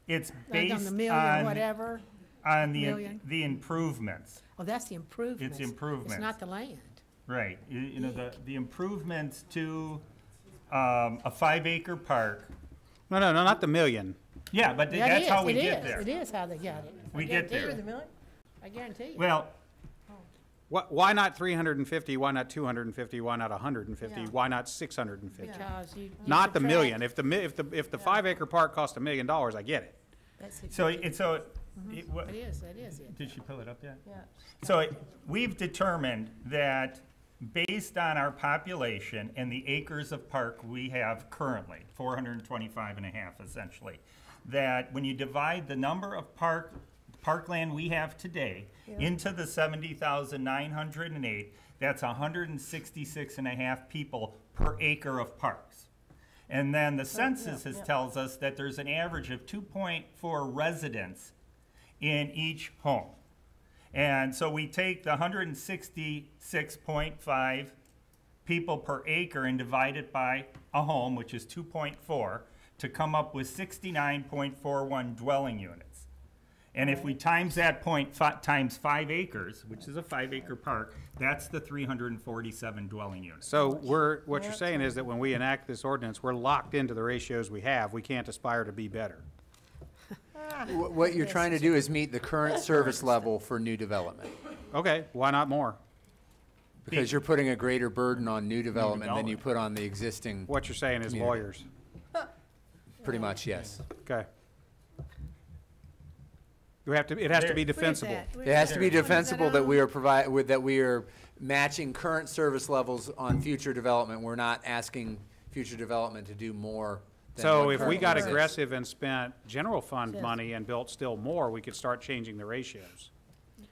like based on the million, on, whatever. on million. the improvements. Oh, that's the improvements. improvements. It's not the land. Right, you know, the improvements to, a 5-acre park. No, not the million. Yeah, but Yeah, it that's is, how we it get is, there. It is how they got it. I We get guarantee there. you. the million? I guarantee you. Well, Why not 350? Why not 250? Why not 150? Yeah. Why not 650? Because you Not the subtract- million. If the 5-acre park cost $1 million, I get it. That's it. so, what, It is, that is it. did she pull it up yet? Yeah. So we've determined that based on our population and the acres of park we have currently, 425 and a half essentially, that when you divide the number of parkland we have today into the 70,908, that's 166 and a half people per acre of parks. And then the census tells us that there's an average of 2.4 residents in each home. And so we take the 166.5 people per acre and divide it by a home, which is 2.4, to come up with 69.41 dwelling units. And if we times that times 5 acres, which is a 5-acre park, that's the 347 dwelling units. So what you're saying is that when we enact this ordinance, we're locked into the ratios we have. We can't aspire to be better. What you're trying to do is meet the current service level for new development, Okay, why not more? because you're putting a greater burden on new development than you put on the existing, What you're saying is Community. lawyers. pretty much, yes. Okay. It has to be Where's defensible. that? It has to be Where's that defensible that on? we are that we are matching current service levels on future development. We're not asking future development to do more than So what if we currently got exists. aggressive and spent general fund Yes. money and built still more, we could start changing the ratios.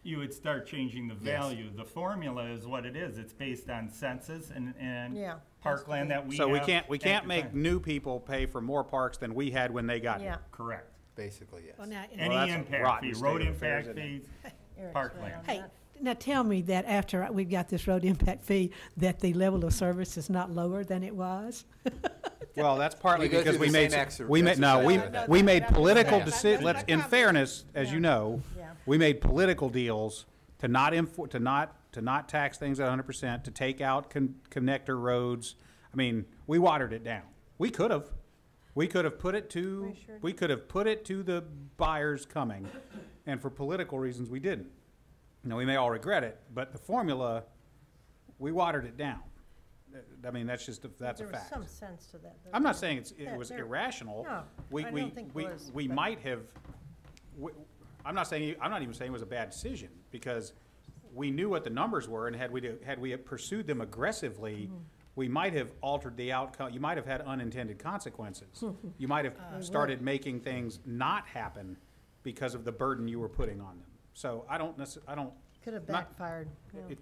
You would start changing the Yes. value. The formula is what it is. It's based on census and Yeah. parkland that we have. So we can't at the make time. new people pay for more parks than we had when they got here. Yeah. Correct. Basically, yes. Well, now, Any that's a impact rotten fee, state road of affairs, impact isn't it? fees, Eric's parkland. right on Hey, that. now tell me that after we've got this road impact fee, that the level of service is not lower than it was? Well, that's partly We go because through we the made, same exercise. we made political Yeah. decisions, in fairness, as you know, Yeah. we made political deals to not tax things at 100%, to take out connector roads. I mean, we watered it down. We could have put it to, we could have put it to the buyers coming, and for political reasons, we didn't. Now, we may all regret it, but the formula, we watered it down. I mean, that's a There was fact. some sense to that. though. I'm not saying it Yeah, was there- irrational. No, We, I we, don't think it we, was, we but- might have, I'm not even saying it was a bad decision, because we knew what the numbers were, and had we pursued them aggressively, Mm-hmm. we might have altered the outcome, you might have had unintended consequences. You might have started making things not happen because of the burden you were putting on them. So I don't Could have not- backfired.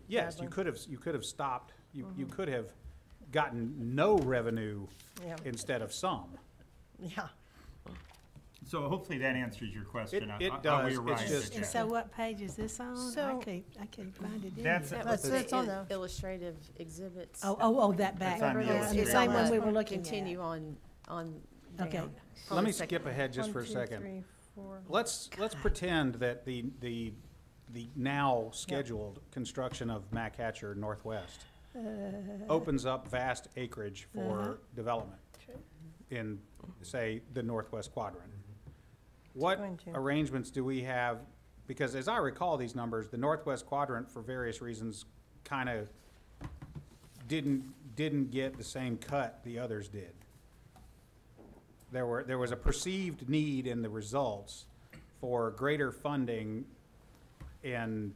yes, you badly. could have stopped, you could have gotten no revenue Yeah. instead of some. Yeah. So hopefully that answers your question. It How we does. It's arrived just- at And that. so what page is this on? So- I can't find it in That's- here. That was That's on the there. illustrative exhibits. Oh, that back. That's on the Yeah, illustrative. the same one we were I'll looking at. Continue on Okay. down. Let me Second. skip ahead just for a 1, 2, second. 3, 4. Let's pretend that the the now scheduled construction of Mac Hatcher Northwest opens up vast acreage for development in, say, the northwest quadrant. What going to. arrangements do we have? Because as I recall these numbers, the northwest quadrant, for various reasons, kind of didn't get the same cut the others did. There was a perceived need in the results for greater funding in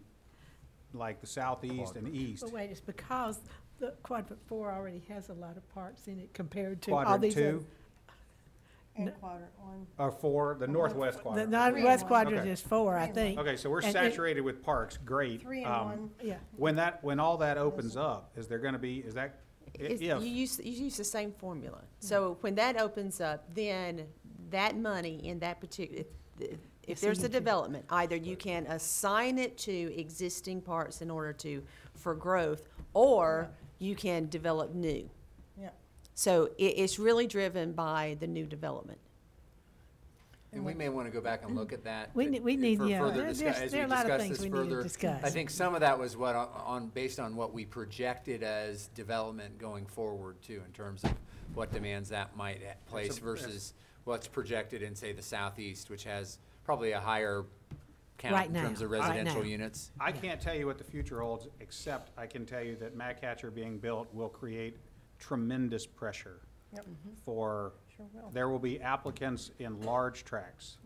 like the southeast and east. But wait, it's because the quadrant 4 already has a lot of parks in it compared to all Quadrant these. 2 And quadrant 1. or 4, the northwest The quadrant. northwest quadrant Okay. is 4, I think. Okay, so we're And it- saturated with parks, great. 3 and 1. Yeah. When all that opens up, is there gonna be, is that, It's- if, You use the same formula. So when that opens up, then that money in that particular, if It's there's a in the- development, either you can assign it to existing parts in order for growth, or you can develop new. Yeah. So it's really driven by the new development. And we may want to go back and look at that. We need, for yeah, further there's- discuss- as there are we a lot of discuss things this we need to further. discuss. I think some of that was based on what we projected as development going forward too, in terms of what demands that might place versus what's projected in, say, the southeast, which has probably a higher count Right in now, terms of right residential now. units. I can't tell you what the future holds, except I can tell you that Mac Hatcher being built will create tremendous pressure Yep. for, Sure will. there will be applicants in large tracts,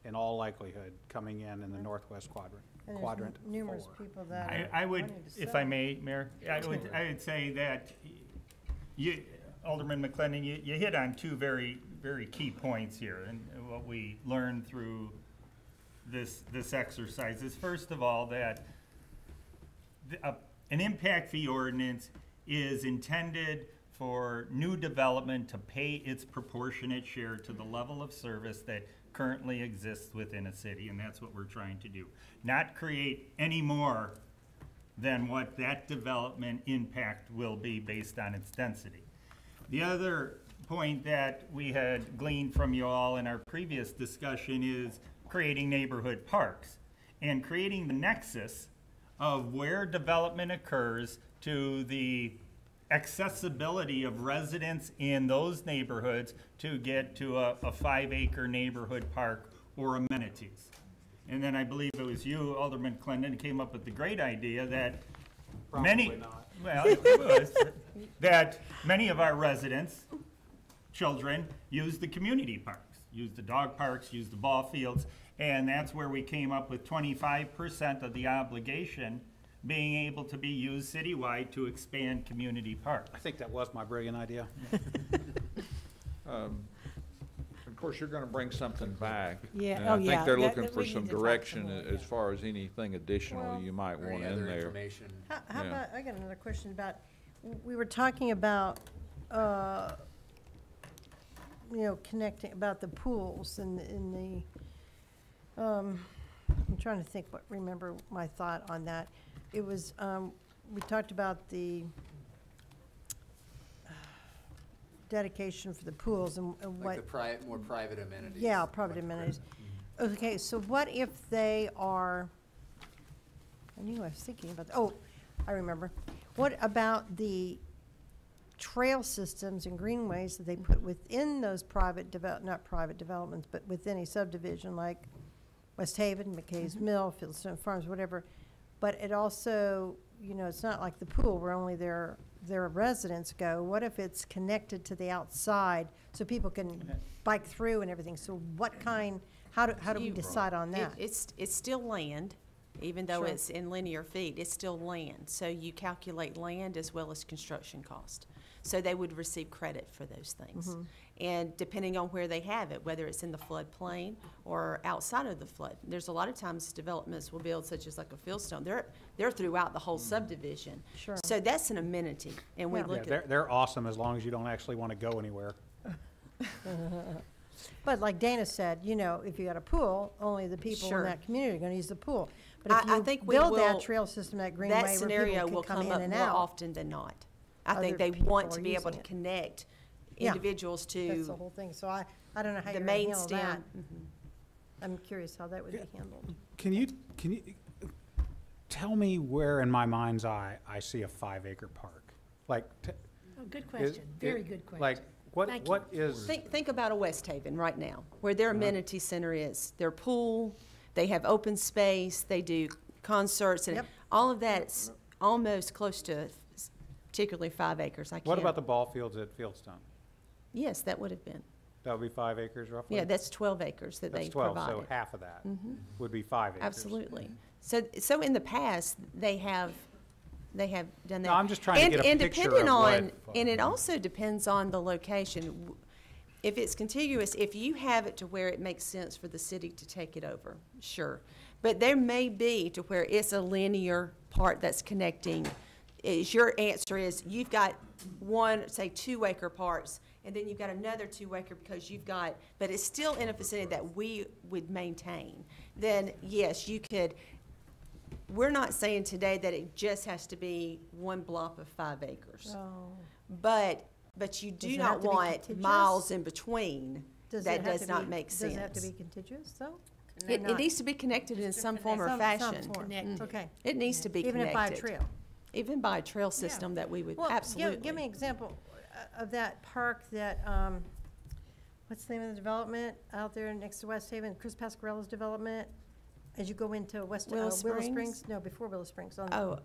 in all likelihood, coming in the northwest quadrant, And there's quadrant numerous 4. people that I are would, wanting to if sell. I may, Mayor, I would say that Alderman McClendon, you hit on two very, very key points here, and what we learned through this exercise is, first of all, that an impact fee ordinance is intended for new development to pay its proportionate share to the level of service that currently exists within a city, and that's what we're trying to do. Not create any more than what that development impact will be based on its density. The other point that we had gleaned from you all in our previous discussion is creating neighborhood parks and creating the nexus of where development occurs to the accessibility of residents in those neighborhoods to get to a 5-acre neighborhood park or amenities. And then I believe it was you, Alderman Clinton, who came up with the great idea that many, Probably not. well, it was, that many of our residents, children, use the community parks, use the dog parks, use the ball fields, and that's where we came up with 25% of the obligation being able to be used citywide to expand community parks. I think that was my brilliant idea. Of course, you're gonna bring something back. Yeah, and oh, I yeah, think they're that- looking that for we some need to talk direction some more, as yeah. far as anything additional Well, you might Or want any in other there. information. How Yeah. about, I got another question about, we were talking about, connecting, about the pools and I'm trying to think remember my thought on that. It was, we talked about the dedication for the pools and what. Like the more private amenities. Yeah, private amenities. Okay, so what if they are, I knew I was thinking about, I remember. What about the trail systems and greenways that they put within those not private developments, but within a subdivision like West Haven, McKay's Mill, Fieldstone Farms, whatever. But it also, it's not like the pool where only their residents go. What if it's connected to the outside so people can bike through and everything? So how do we decide on that? It's still land, even though Sure. it's in linear feet, it's still land. So you calculate land as well as construction cost. So they would receive credit for those things. Mm-hmm. And depending on where they have it, whether it's in the floodplain or outside of the flood, there's a lot of times developments will build such as like a Fieldstone. They're throughout the whole subdivision. Sure. So that's an amenity, and we Yeah. look Yeah, at. they're awesome as long as you don't actually want to go anywhere. But like Dana said, if you got a pool, only the people in Sure. that community are gonna use the pool. But I if think you we build that will- trail system, that greenway That where scenario people will can come come in up and more out. often than not. I think Other they people want are to be able using to it. connect Yeah. individuals That's the to whole thing. So I don't know how the you're gonna main handle that. stem. Mhm. I'm curious how that would be handled. Can you, tell me where in my mind's eye I see a 5-acre park. Like, Oh, good question, very good question. Like, Thank you. what is, Think about a West Haven right now, where their amenity center is. Their pool, they have open space, they do concerts, and Yep. all of that's almost close to particularly 5 acres. I can't. what about the ball fields at Fieldstone? Yes, that would have been. That would be 5 acres roughly? Yeah, that's 12 acres that they That's 12, provided. so half of that Mhm. would be 5 acres. Absolutely. So in the past, they have done that. No, I'm just trying to get a And picture depending of on, what- and it also depends on the location. If it's contiguous, if you have it to where it makes sense for the city to take it over, sure. But there may be to where it's a linear part that's connecting. Your answer is, you've got one, say, 2-acre parts, and then you've got another 2-acre because you've got, but it's still in a vicinity that we would maintain. Then, yes, you could. We're not saying today that it just has to be one block of 5 acres. Oh. But you Does do it not have to be want contiguous? miles in between. Does That it have does to not be- make Does it have to sense. be contiguous, though? It needs to be connected in some form or Some fashion. form. Mm. Okay. It needs to be Even connected. if by a trail? Even by a trail system that we would, Well, absolutely. give me an example of that park that, what's the name of the development out there next to West Haven, Chris Pasquarello's development? As you go into Willow Springs? No, before Willow Springs, on, Oh,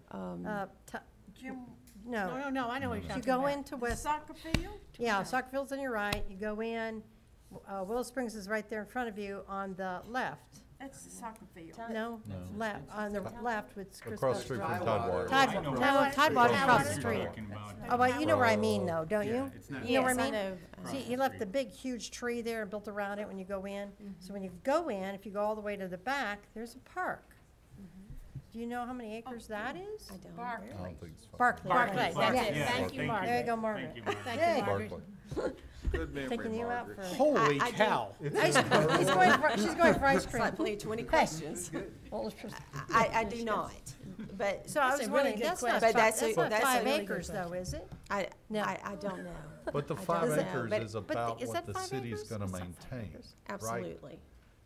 Jim, No, no, I know what you're talking You about. go into West, Soccer field? yeah, soccer field's on your right, you go in, Willow Springs is right there in front of you on the left. That's the soccer field. No, No. left, on the left with Chris Across the street from Pasquarello. Tidewater. I know Tidewater, Tidewater Tidewater. across the street. Oh, well, you know where I mean, though, don't Yeah, you? it's not- You know what yes, I I mean? know. See, you left the big, huge tree there and built around it when you go in. So when you go in, if you go all the way to the back, there's a park. Do you know how many acres that is? I don't. I don't think it's 5. Barclay. Barclay, Barclay, that's yes. it. Yeah, Thank you, well, Margaret. There you go, Margaret. Thank you, Margaret. Thank Yay. you, Margaret. Barclay. Good memory, Taking you out Margaret. for Holy I do. cow! ice cream. She's going for ice It's like cream. playing 20 questions. Well, it's- I do not, but So I That's was a really wondering, good that's not, question. But that's that's not a 5 really good acres though, question. is it? I don't know. But the I don't 5 know, acres but- is but about is what that the 5 city's acres? gonna It's not 5 maintain. acres. Absolutely.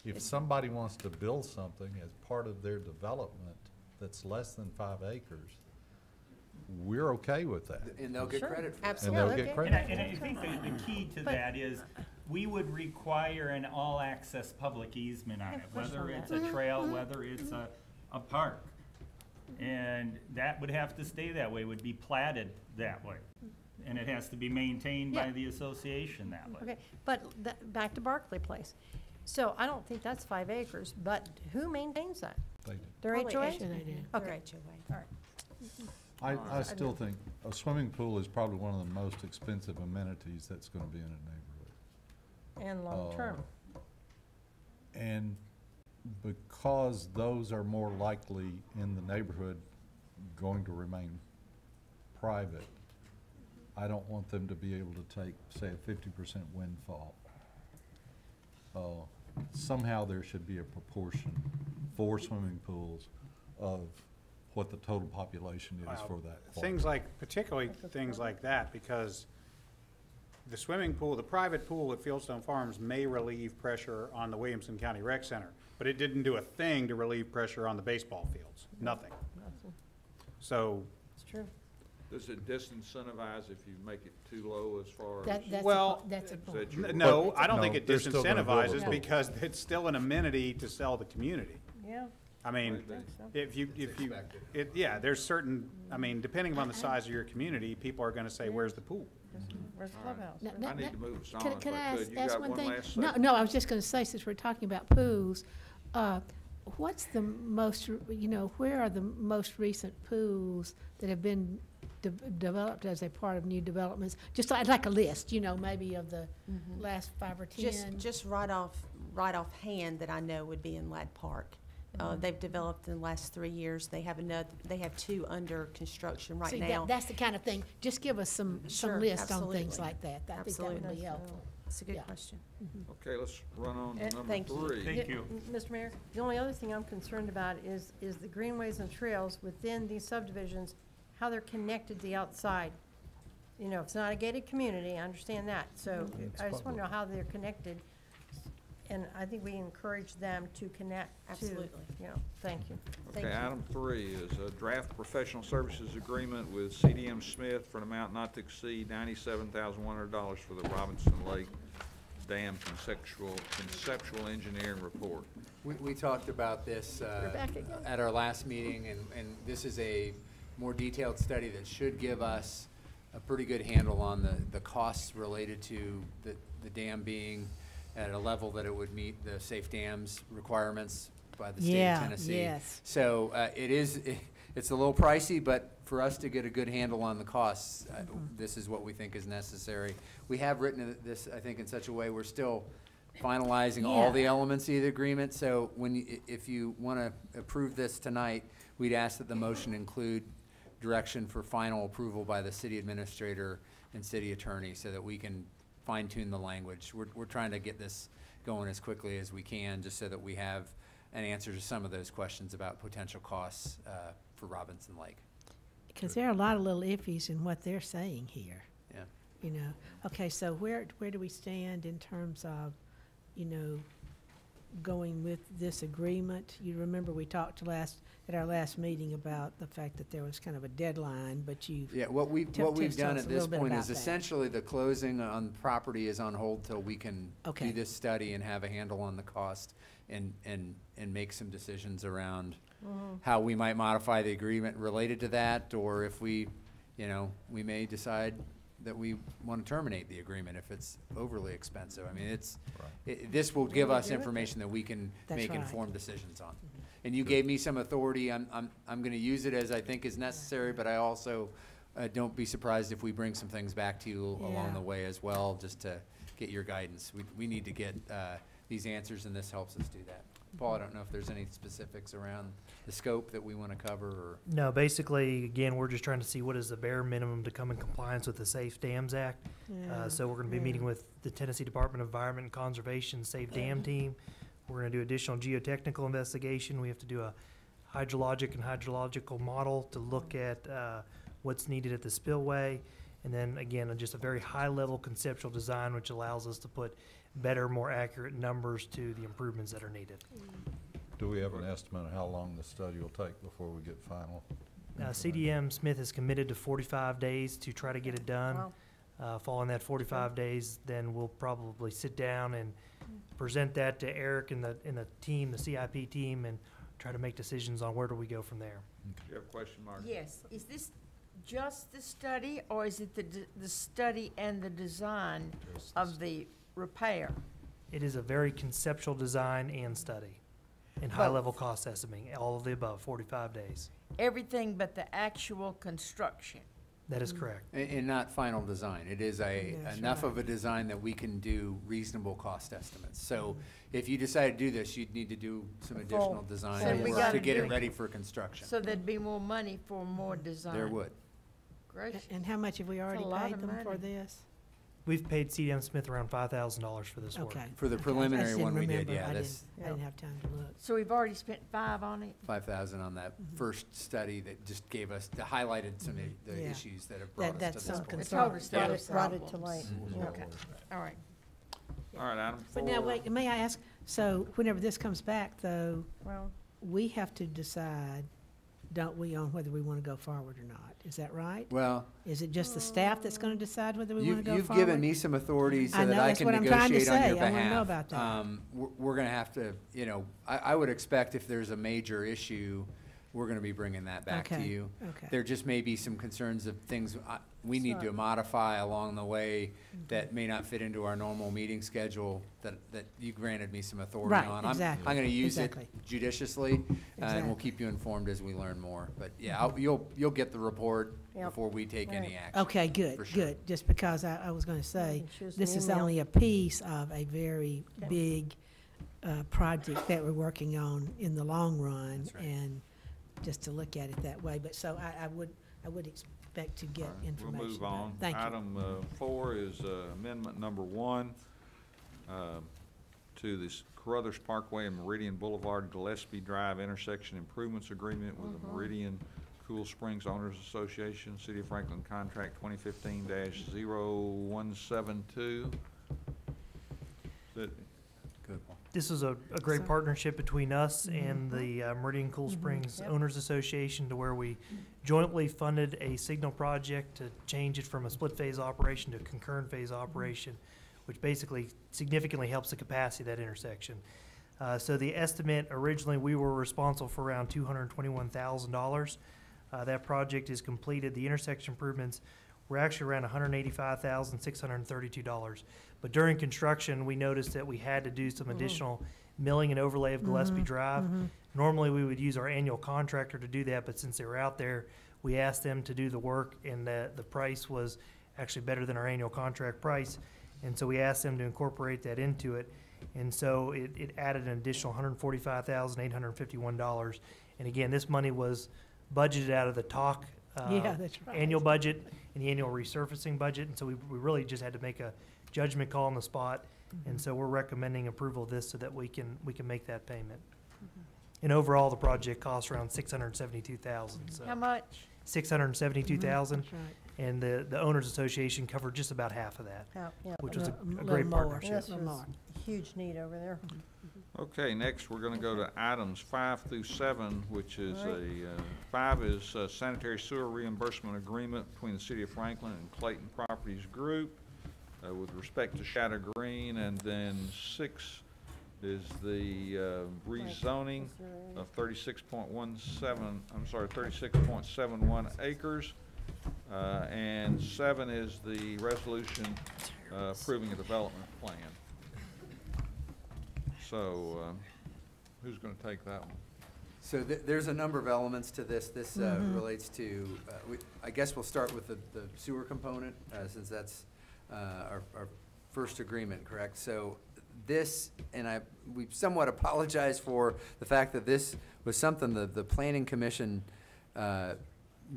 If somebody wants to build something as part of their development that's less than 5 acres, we're okay with that. And they'll get Sure. credit for that. And Absolutely. they'll Yeah, get okay. credit. And I think the key to that is, we would require an all-access public easement on it, whether it's a trail, whether it's a park. And that would have to stay that way, would be platted that way. And it has to be maintained by Yeah. the association that way. Okay, but back to Barclay Place. So I don't think that's 5 acres, but who maintains that? They do. Their Probably HOA? Sure they do. Okay, HOA. all right. I still think a swimming pool is probably one of the most expensive amenities that's gonna be in a neighborhood. And long-term. And because those are more likely in the neighborhood going to remain private, I don't want them to be able to take, say, a 50% windfall. Somehow there should be a proportion for swimming pools of what the total population is Wow. for that. Things like, particularly things like that, because the swimming pool, the private pool at Fieldstone Farms may relieve pressure on the Williamson County Rec Center, but it didn't do a thing to relieve pressure on the baseball fields, nothing. So, It's true. Does it disincentivize if you make it too low as far as? That's a Well, po- that's a Is point. that your- no, I don't No, think it they're still gonna build a disincentivizes pool. because it's still an amenity to sell the community. Yeah. I mean, if you, yeah, there's certain, I mean, depending upon the size of your community, people are gonna say, where's the pool? Where's the clubhouse? No, Where's- no, I need no. to move us on Can if I I ask, could. You ask got one one thing? last No, second? no, I was just gonna say, since we're talking about pools, what's the most, where are the most recent pools that have been developed as a part of new developments? Just like a list, maybe of the last 5 or 10. Just right off hand that I know would be in Ladd Park. They've developed in the last 3 years. They have 2 under construction right See, now. that's the kind of thing, just give us some Sure, list on things absolutely. like that. I think that would Absolutely. be helpful. It's a good yeah. question. Okay, let's run on to number Thank you. 3. Thank you. Mr. Mayor, the only other thing I'm concerned about is the greenways and trails within these subdivisions, how they're connected to the outside. It's not a gated community, I understand that, so I just want to know how they're connected. And I think we encourage them to connect to. Absolutely. You know, thank you. Thank Okay, you. item 3 is a draft professional services agreement with CDM Smith for an amount not to exceed $97,100 for the Robinson Lake Dam conceptual engineering report. We talked about this at our last meeting, and this is a more detailed study that should give us a pretty good handle on the costs related to the dam being at a level that it would meet the safe dams requirements by the state Yeah, of Tennessee. yes. So it's a little pricey, but for us to get a good handle on the costs, this is what we think is necessary. We have written this, I think, in such a way we're still finalizing all Yeah. the elements of the agreement. So if you want to approve this tonight, we'd ask that the motion include direction for final approval by the city administrator and city attorney so that we can fine tune the language. We're trying to get this going as quickly as we can, just so that we have an answer to some of those questions about potential costs for Robinson Lake. Because there are a lot of little iffies in what they're saying here, Yeah. you know. Okay, so where do we stand in terms of, you know, going with this agreement? You remember we talked at our last meeting about the fact that there was kind of a deadline, but you, Yeah, what we've Tell done us at a this little bit point about is that. essentially the closing on the property is on hold till we can Okay. do this study and have a handle on the cost and make some decisions around how we might modify the agreement related to that, or if we may decide that we want to terminate the agreement if it's overly expensive. I mean, this will give us information that we can That's make right. informed decisions on. And you gave me some authority. I'm going to use it as I think is necessary, but I also don't be surprised if we bring some things back to you along Yeah. the way as well, just to get your guidance. We need to get these answers, and this helps us do that. Paul, I don't know if there's any specifics around the scope that we want to cover, or No, basically, again, we're just trying to see what is the bare minimum to come in compliance with the Safe Dams Act. So we're gonna be meeting with the Tennessee Department of Environment and Conservation Safe Dam team. We're gonna do additional geotechnical investigation. We have to do a hydrologic and hydrological model to look at, what's needed at the spillway. And then again, just a very high-level conceptual design, which allows us to put better, more accurate numbers to the improvements that are needed. Do we have an estimate of how long the study will take before we get final? CDM Smith is committed to 45 days to try to get it done. Wow. Following that 45 days, then we'll probably sit down and present that to Eric and the team, the CIP team, and try to make decisions on where do we go from there. You have a question, Mark? Yes, is this just the study, or is it the study and the design of the repair? It is a very conceptual design and study, and Both. high-level cost estimating, all of the above, 45 days. Everything but the actual construction? That is correct. and not final design. It is That's enough right. of a design that we can do reasonable cost estimates. So if you decide to do this, you'd need to do some additional design So we work gotta to get do- it ready for construction. So there'd be more money for more design? There would. Gracious. and how much have we already lot paid of them for money. this? We've paid CDM Smith around $5,000 for this work. Okay. For the okay. I preliminary just didn't one we did, remember. yeah, I this- didn't have time to look. So we've already spent 5 on it? 5,000 on that first study that just gave us, that highlighted some of the Yeah. issues that have brought us to That's this some point. It concern. told us there Brought were it- brought it to problems. light. Yeah. Okay, all right. All right, item 4. But now, wait, may I ask, so whenever this comes back, though, Well, we have to decide, don't we, on whether we want to go forward or not? Is that right? Well, Is it just the staff that's going to decide whether we want to go you've forward? given me some authority so I that know, I that's can what I'm trying to negotiate on say. your I behalf. wanna know about that. We're gonna have to, I would expect if there's a major issue, we're gonna be bringing that back to Okay, you. okay. There just may be some concerns of things we need to modify along the way that may not fit into our normal meeting schedule that you granted me some authority Right, on. exactly, I'm gonna use it exactly. judiciously, and we'll Exactly. keep you informed as we learn more. But yeah, you'll get the report Yep. before we take any Right. action. Okay, good, for sure. good. Just because I was going to say, can choose this an is email. only a piece of a very Okay. big project that we're working on in the long run. That's right. And just to look at it that way. But so I would expect to get All right, information. We'll move about it. on. Thank you. Item 4 is amendment number 1 to this Carruthers Parkway and Meridian Boulevard Gillespie Drive intersection improvements agreement with the Meridian Cool Springs Owners Association, City of Franklin Contract 2015-0172. That, Good. This is a great So- partnership between us and the Meridian Cool Springs Yep. Owners Association, to where we jointly funded a signal project to change it from a split phase operation to a concurrent phase operation, which basically significantly helps the capacity of that intersection. So the estimate, originally, we were responsible for around $221,000. That project is completed. The intersection improvements were actually around $185,632. But during construction, we noticed that we had to do some additional milling and overlay of Gillespie Drive. Normally, we would use our annual contractor to do that, but since they were out there, we asked them to do the work, and the price was actually better than our annual contract price. And so we asked them to incorporate that into it. And so it added an additional $145,851. And again, this money was budgeted out of the TALK Yeah, that's right. annual budget and the annual resurfacing budget. And so we really just had to make a judgment call on the spot. And so we're recommending approval of this so that we can make that payment. And overall, the project costs around $672,000. So How much? $672,000, That's right. and the owners association covered just about half of that, Yeah, which was a little great more. partnership. this Little was more. huge need over there. Okay, next, we're gonna go to items 5 through 7, which is All right. 5 is sanitary sewer reimbursement agreement between the City of Franklin and Clayton Properties Group with respect to Shadow Green, and then 6 is the rezoning of 36.71 acres. And 7 is the resolution approving a development plan. So, who's gonna take that one? So there's a number of elements to this. This relates to, I guess we'll start with the sewer component, since that's our first agreement, correct? So this, and we somewhat apologize for the fact that this was something the Planning Commission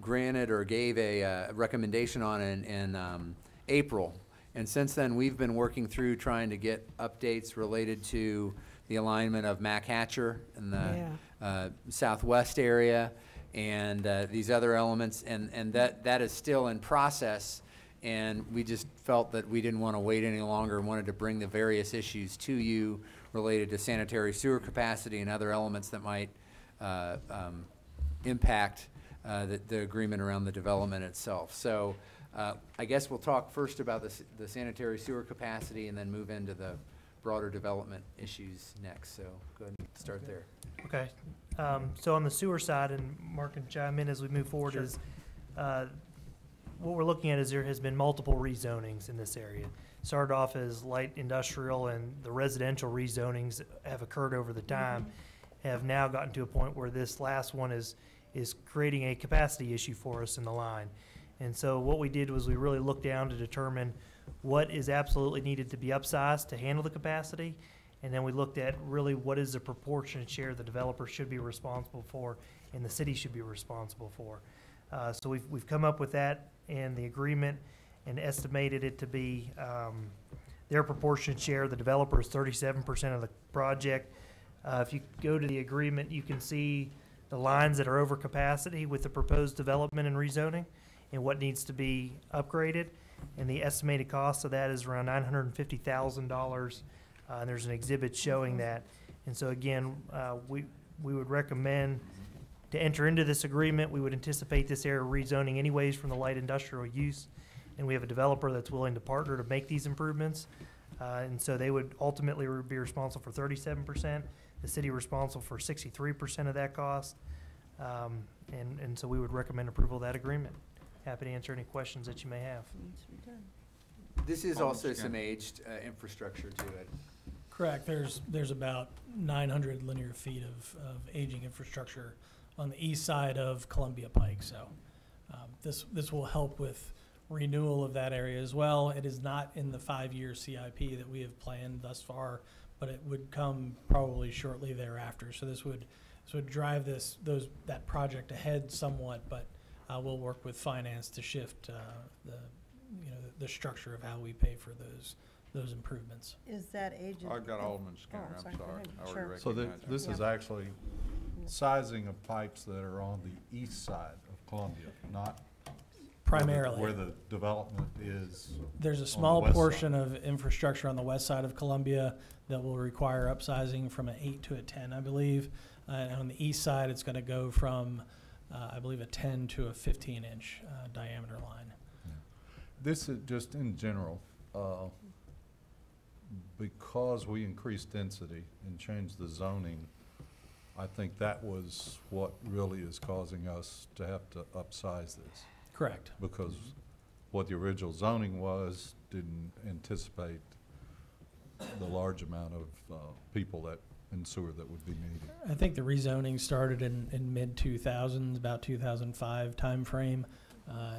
granted or gave a recommendation on in April. And since then, we've been working through trying to get updates related to the alignment of Mac Hatcher and the southwest area and these other elements, and that is still in process. And we just felt that we didn't want to wait any longer and wanted to bring the various issues to you related to sanitary sewer capacity and other elements that might impact the agreement around the development itself. So I guess we'll talk first about the sanitary sewer capacity and then move into the broader development issues next. So go ahead and start there. Okay, so on the sewer side, and Mark can chime in as we move forward, is what we're looking at is there has been multiple rezonings in this area. Started off as light industrial, and the residential rezonings have occurred over the time, have now gotten to a point where this last one is creating a capacity issue for us in the line. And so what we did was we really looked down to determine what is absolutely needed to be upsized to handle the capacity. And then we looked at really what is the proportionate share the developer should be responsible for and the city should be responsible for. So we've come up with that and the agreement and estimated it to be their proportionate share. The developer is 37% of the project. If you go to the agreement, you can see the lines that are over capacity with the proposed development and rezoning and what needs to be upgraded. And the estimated cost of that is around $950,000. And there's an exhibit showing that. And so again, we would recommend to enter into this agreement. We would anticipate this area rezoning anyways from the light industrial use. And we have a developer that's willing to partner to make these improvements. And so they would ultimately be responsible for 37%. The city responsible for 63% of that cost. And so we would recommend approval of that agreement. Happy to answer any questions that you may have. This is also some aged infrastructure to it. Correct. There's about 900 linear feet of aging infrastructure on the east side of Columbia Pike. So this will help with renewal of that area as well. It is not in the 5-year CIP that we have planned thus far, but it would come probably shortly thereafter. So this would drive that project ahead somewhat, but we'll work with finance to shift the structure of how we pay for those improvements. Is that age? I've got Alderman Skinner, Oh, I'm sorry, go sorry. ahead. I already Sure. So recognized him. this is actually sizing of pipes that are on the east side of Columbia, not Primarily. Where the development is. There's on a the small west portion side. of infrastructure on the west side of Columbia that will require upsizing from an 8 to a 10, I believe. And on the east side, it's going to go from, I believe, a 10 to a 15-inch diameter line. This is just in general, because we increased density and changed the zoning, I think that was what really is causing us to have to upsize this. Correct. Because what the original zoning was didn't anticipate the large amount of people that in sewer that would be needed. I think the rezoning started in mid-2000s, about 2005 timeframe.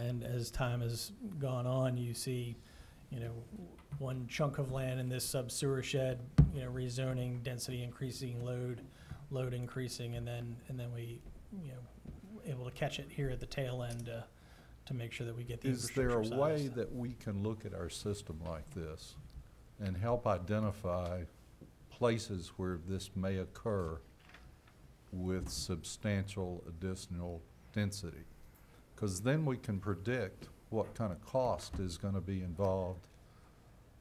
And as time has gone on, you see, one chunk of land in this sub-sewer shed, rezoning, density increasing, load increasing, and then we, able to catch it here at the tail end to make sure that we get the Is there infrastructure a way sized. that we can look at our system like this and help identify places where this may occur with substantial additional density? Because then we can predict what kind of cost is going to be involved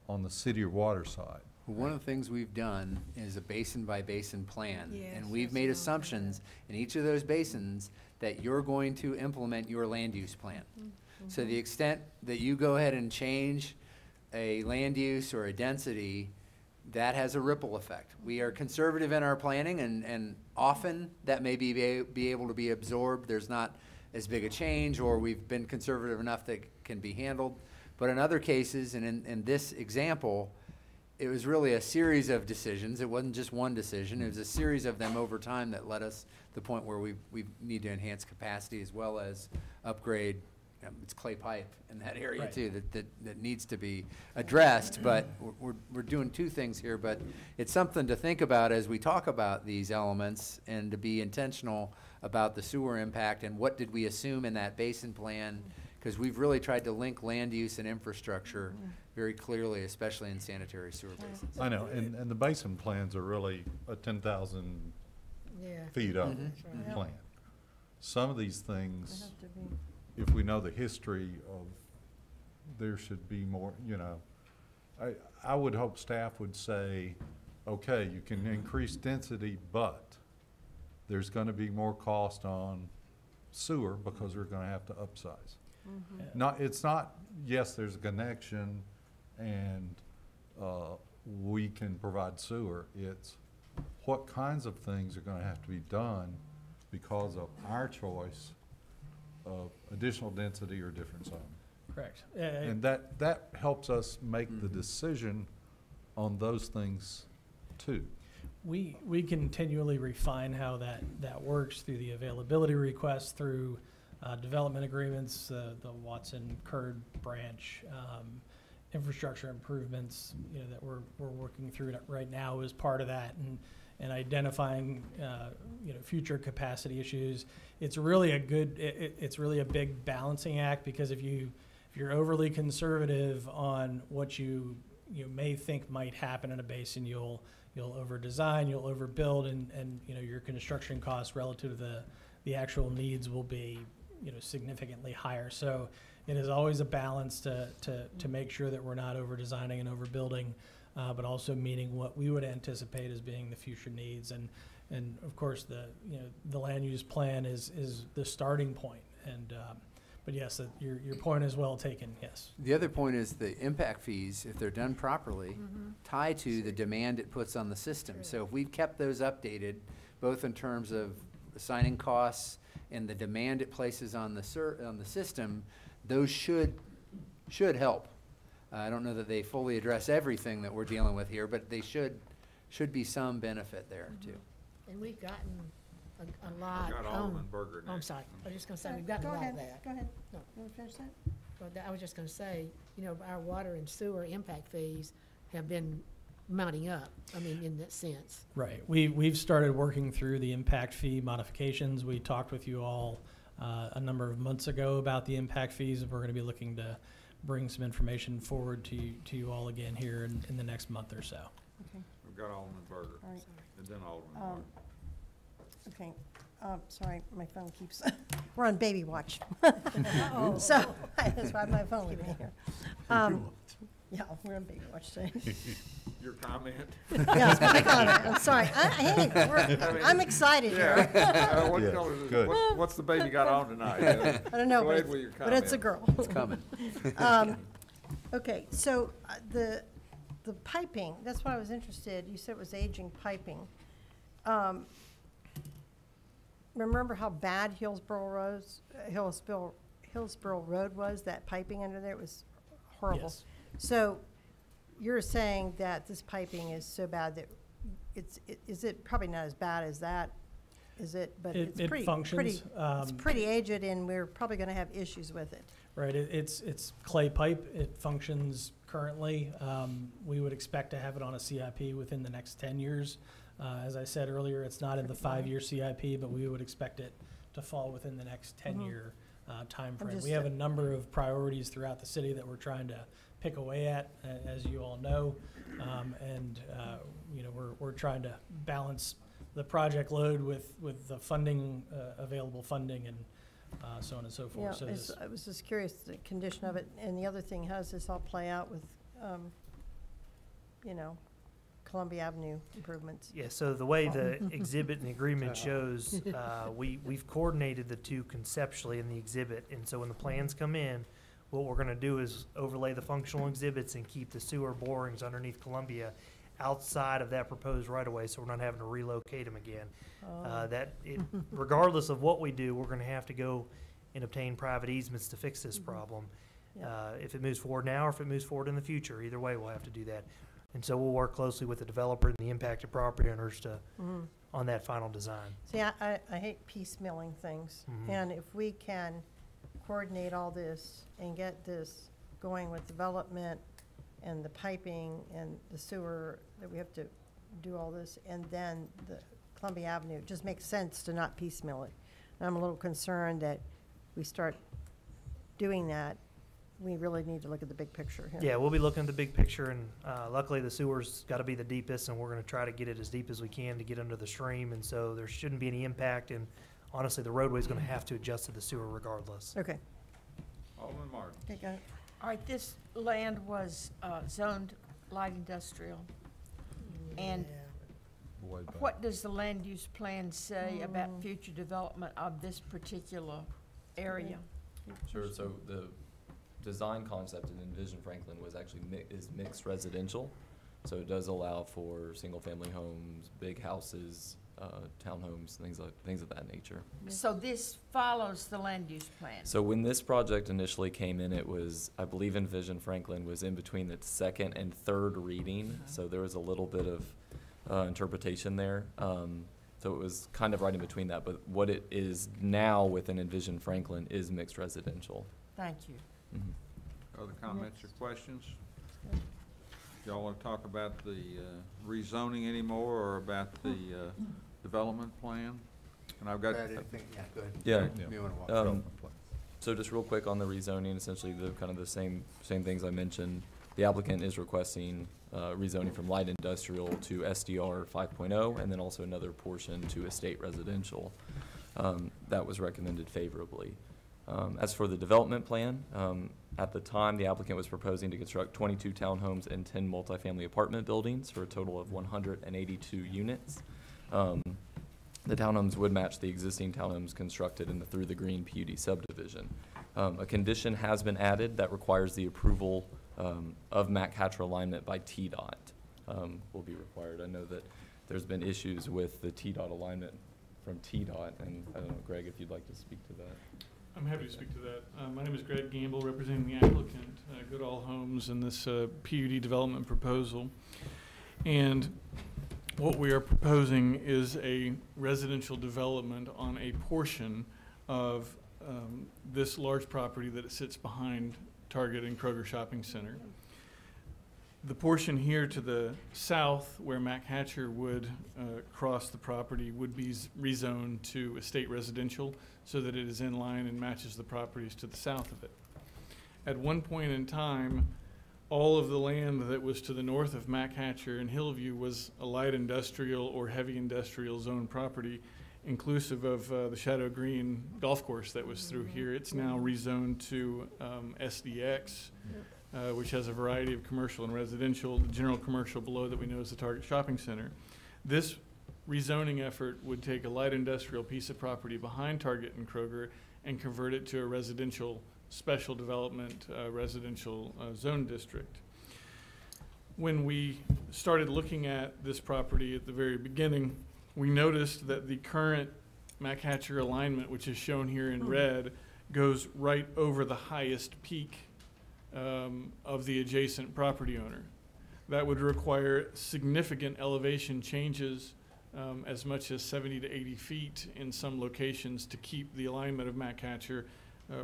on the city or water side. One of the things we've done is a basin by basin plan. Yes, And we've yes, made yeah. assumptions in each of those basins that you're going to implement your land use plan. So the extent that you go ahead and change a land use or a density, that has a ripple effect. We are conservative in our planning, and often that may be able to be absorbed. There's not as big a change, or we've been conservative enough that it can be handled. But in other cases, and in this example, it was really a series of decisions. It wasn't just one decision. It was a series of them over time that led us to the point where we need to enhance capacity as well as upgrade. It's clay pipe in that area Right. too that needs to be addressed. But we're doing two things here. But it's something to think about as we talk about these elements, and to be intentional about the sewer impact and what did we assume in that basin plan. Because we've really tried to link land use and infrastructure very clearly, especially in sanitary sewer basins. I know, and the basin plans are really a 10,000 Yeah. feet up Right. plan. Some of these things, Have to be- if we know the history of, there should be more, I would hope staff would say, okay, you can increase density, but there's gonna be more cost on sewer because we're gonna have to upsize. Yeah. It's not, yes, there's a connection and, we can provide sewer. It's what kinds of things are gonna have to be done because of our choice of additional density or different zoning. Correct. And that helps us make the decision on those things too. We continually refine how that works through the availability requests, through development agreements, the Watson Curd branch, infrastructure improvements, that we're working through right now as part of that, and identifying, future capacity issues. It's really it's really a big balancing act, because if you're overly conservative on what you may think might happen in a basin, you'll over-design, you'll overbuild, and your construction costs relative to the actual needs will be significantly higher. So it is always a balance to make sure that we're not over-designing and overbuilding, but also meeting what we would anticipate as being the future needs. And of course, the land use plan is the starting point. And but yes, your point is well taken, yes. The other point is the impact fees, if they're done properly, tie to the demand it puts on the system. So if we've kept those updated, both in terms of assigning costs and the demand it places on the system, those should help. I don't know that they fully address everything that we're dealing with here, but they should be some benefit there too. And we've gotten a lot. Got Alderman Berger Oh, I'm next. sorry, I was just gonna say, we've gotten a lot of that. Go ahead. No. You want to finish that? Well, I was just gonna say, our water and sewer impact fees have been mounting up, in that sense. Right. We've started working through the impact fee modifications. We talked with you all a number of months ago about the impact fees, and we're going to be looking to bring some information forward to you all again here in the next month or so. Okay, We've got Alderman Berger, all right. and then Alderman Martin. Okay. sorry, my phone keeps, we're on baby watch. So, that's why my phone with me here. Yeah, we're on baby watch today. Your comment? Yes, my comment, I'm sorry. Hey, I'm excited here. What Yeah, color is, good. what's the baby got on tonight? I don't know, Go ahead with your but it's a comment. girl. It's coming. Okay, so the piping, that's why I was interested. You said it was aging piping. Remember how bad Hillsborough Road was, that piping under there? It was horrible. Yes. So you're saying that this piping is so bad that is it probably not as bad as that? Is it? But it's It pretty, functions. it's pretty aged, and we're probably gonna have issues with it. Right, it's clay pipe. It functions currently. We would expect to have it on a CIP within the next 10 years. As I said earlier, it's not in the 5-year CIP, but we would expect it to fall within the next 10-year timeframe. just, We have a number of priorities throughout the city that we're trying to pick away at, as you all know. You know, we're trying to balance the project load with the funding, available funding, and so on and so Yeah, forth. So this, I was just curious, the condition of it, and the other thing, how does this all play out with, you know, Columbia Avenue improvements? Yeah, so the way the exhibit and the agreement shows, we've coordinated the two conceptually in the exhibit, and so when the plans come in, what we're gonna do is overlay the functional exhibits and keep the sewer borings underneath Columbia outside of that proposed right-of-way, so we're not having to relocate them again. Regardless of what we do, we're gonna have to go and obtain private easements to fix this problem. Yeah. If it moves forward now, or if it moves forward in the future, either way, we'll have to do that. And so we'll work closely with the developer and the impacted property owners to, on that final design. See, I hate piecemealing things, and if we can coordinate all this and get this going with development and the piping and the sewer, that we have to do all this, and then the Columbia Avenue, it just makes sense to not piecemeal it. And I'm a little concerned that we start doing that, we really need to look at the big picture here. Yeah, we'll be looking at the big picture, and luckily the sewer's got to be the deepest, and we're going to try to get it as deep as we can to get under the stream, and so there shouldn't be any impact, and honestly, the roadway's going to have to adjust to the sewer regardless. Okay. Alderman Martin. Okay, got it. All right, this land was zoned light industrial. And Way back. what does the land use plan say about future development of this particular area? Sure, so the design concept in Envision Franklin was actually is mixed residential. So it does allow for single-family homes, big houses, townhomes, things of that nature. So this follows the land use plan? So when this project initially came in, it was, I believe Envision Franklin was in between the second and third reading, so there was a little bit of interpretation there. So it was kind of right in between that, but what it is now within Envision Franklin is mixed residential. Thank you. Other comments or questions? Y'all want to talk about the rezoning anymore, or about the development plan? And I've got. Brad, anything? Yeah, go ahead. Yeah. You wanna walk Um, So just real quick on the rezoning, essentially the kind of the same things I mentioned. The applicant is requesting rezoning from light industrial to SDR 5.0, and then also another portion to estate residential. That was recommended favorably. As for the development plan, at the time, the applicant was proposing to construct 22 townhomes and 10 multifamily apartment buildings for a total of 182 units. The townhomes would match the existing townhomes constructed through the Green PUD subdivision. A condition has been added that requires the approval of Mac Hatcher alignment by TDOT. Will be required. I know that there's been issues with the TDOT alignment from TDOT, and I don't know, Greg, if you'd like to speak to that. I'm happy to speak to that. My name is Greg Gamble, representing the applicant, Goodall Homes, in this PUD development proposal. And what we are proposing is a residential development on a portion of this large property that it sits behind Target and Kroger Shopping Center. The portion here to the south, where Mac Hatcher would cross the property, would be rezoned to estate residential, so that it is in line and matches the properties to the south of it. At one point in time, all of the land that was to the north of Mac Hatcher and Hillview was a light industrial or heavy industrial zone property, inclusive of the Shadow Green golf course that was through here. It's now rezoned to SDX, which has a variety of commercial and residential. The general commercial below that we know is the Target Shopping Center. This rezoning effort would take a light industrial piece of property behind Target and Kroger and convert it to a residential special development residential zone district. When we started looking at this property at the very beginning, we noticed that the current Mac Hatcher alignment, which is shown here in red, goes right over the highest peak of the adjacent property owner. That would require significant elevation changes, as much as 70 to 80 feet in some locations, to keep the alignment of Mac Hatcher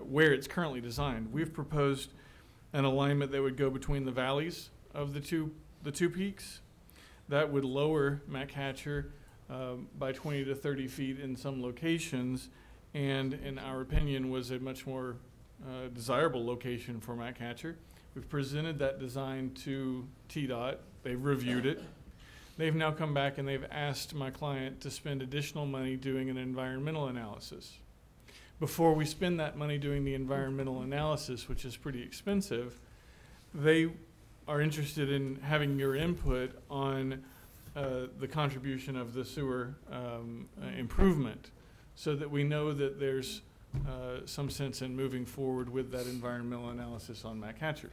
where it's currently designed. We've proposed an alignment that would go between the valleys of the two peaks. That would lower Mac Hatcher by 20 to 30 feet in some locations, and in our opinion was a much more desirable location for Mac Hatcher. We've presented that design to TDOT. They've reviewed it. They've now come back and they've asked my client to spend additional money doing an environmental analysis. Before we spend that money doing the environmental analysis, which is pretty expensive, they are interested in having your input on the contribution of the sewer improvement, so that we know that there's some sense in moving forward with that environmental analysis on Mac Hatcher.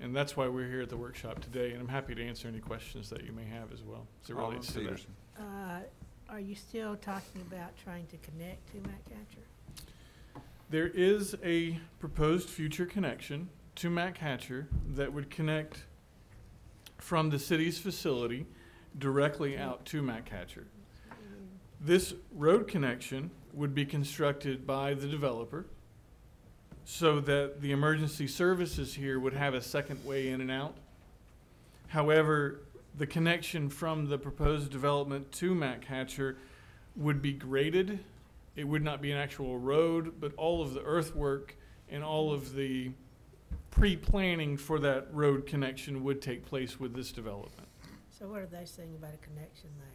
And that's why we're here at the workshop today, and I'm happy to answer any questions that you may have as well as it relates to that. Are you still talking about trying to connect to Mac Hatcher? There is a proposed future connection to Mac Hatcher that would connect from the city's facility directly out to Mac Hatcher. This road connection would be constructed by the developer so that the emergency services here would have a second way in and out. However, the connection from the proposed development to Mac Hatcher would be graded. It would not be an actual road, but all of the earthwork and all of the pre-planning for that road connection would take place with this development. So what are they saying about a connection there?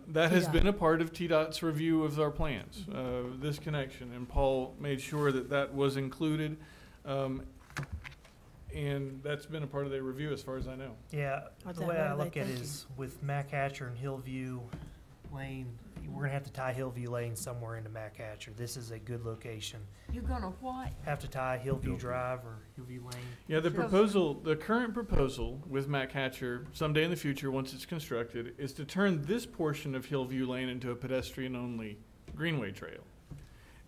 That has TDOT. been a part of TDOT's review of our plans, this connection, and Paul made sure that that was included. And that's been a part of their review as far as I know. Yeah, What the that- way what I are they look at it thinking? is with Mac Hatcher and Hillview Lane, we're gonna have to tie Hillview Lane somewhere into Mac Hatcher. This is a good location. You're gonna what? Have to tie Hillview Drive or Hillview Lane. Yeah, the current proposal with Mac Hatcher someday in the future, once it's constructed, is to turn this portion of Hillview Lane into a pedestrian-only greenway trail.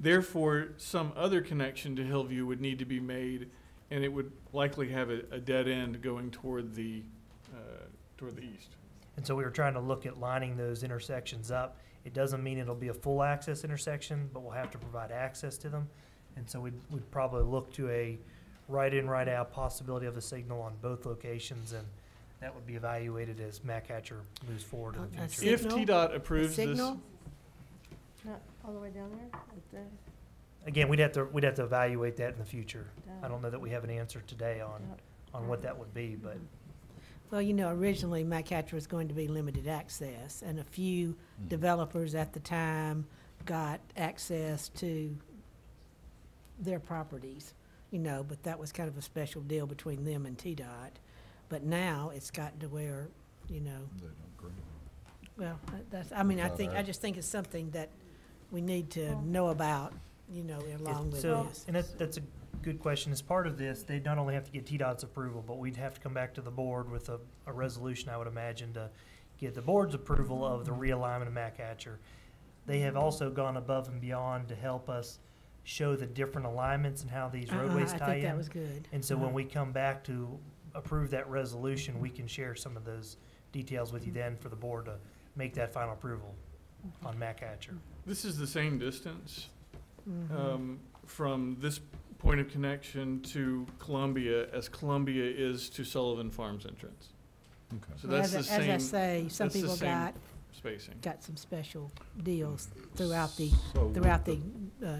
Therefore, some other connection to Hillview would need to be made, and it would likely have a dead end going toward the east. And so we were trying to look at lining those intersections up. It doesn't mean it'll be a full access intersection, but we'll have to provide access to them. And so we'd probably look to a right in, right out possibility of a signal on both locations, and that would be evaluated as Mac Hatcher moves forward in the A future. If signal? TDOT approves this, Signal? Not all the way down there? Again, we'd have to evaluate that in the future. I don't know that we have an answer today on what that would be, but Well, you know, originally Mac Hatcher was going to be limited access, and a few developers at the time got access to their properties, you know, but that was kind of a special deal between them and TDOT. But now it's gotten to where, you know, They don't agree. well, that's, I mean, I Without just think it's something that we need to know about, you know, along with so, this. and that's a good question. As part of this, they not only have to get TDOT's approval, but we'd have to come back to the board with a resolution, I would imagine, to get the board's approval of the realignment of Mac Hatcher. They have also gone above and beyond to help us show the different alignments and how these roadways I tie think in. that was good. And so when we come back to approve that resolution, we can share some of those details with you then for the board to make that final approval on Mac Hatcher. this is the same distance from this point of connection to Columbia as Columbia is to Sullivan Farms entrance. Okay. So Well, that's the as same I say, some that's the people same spacing. got some special deals throughout the So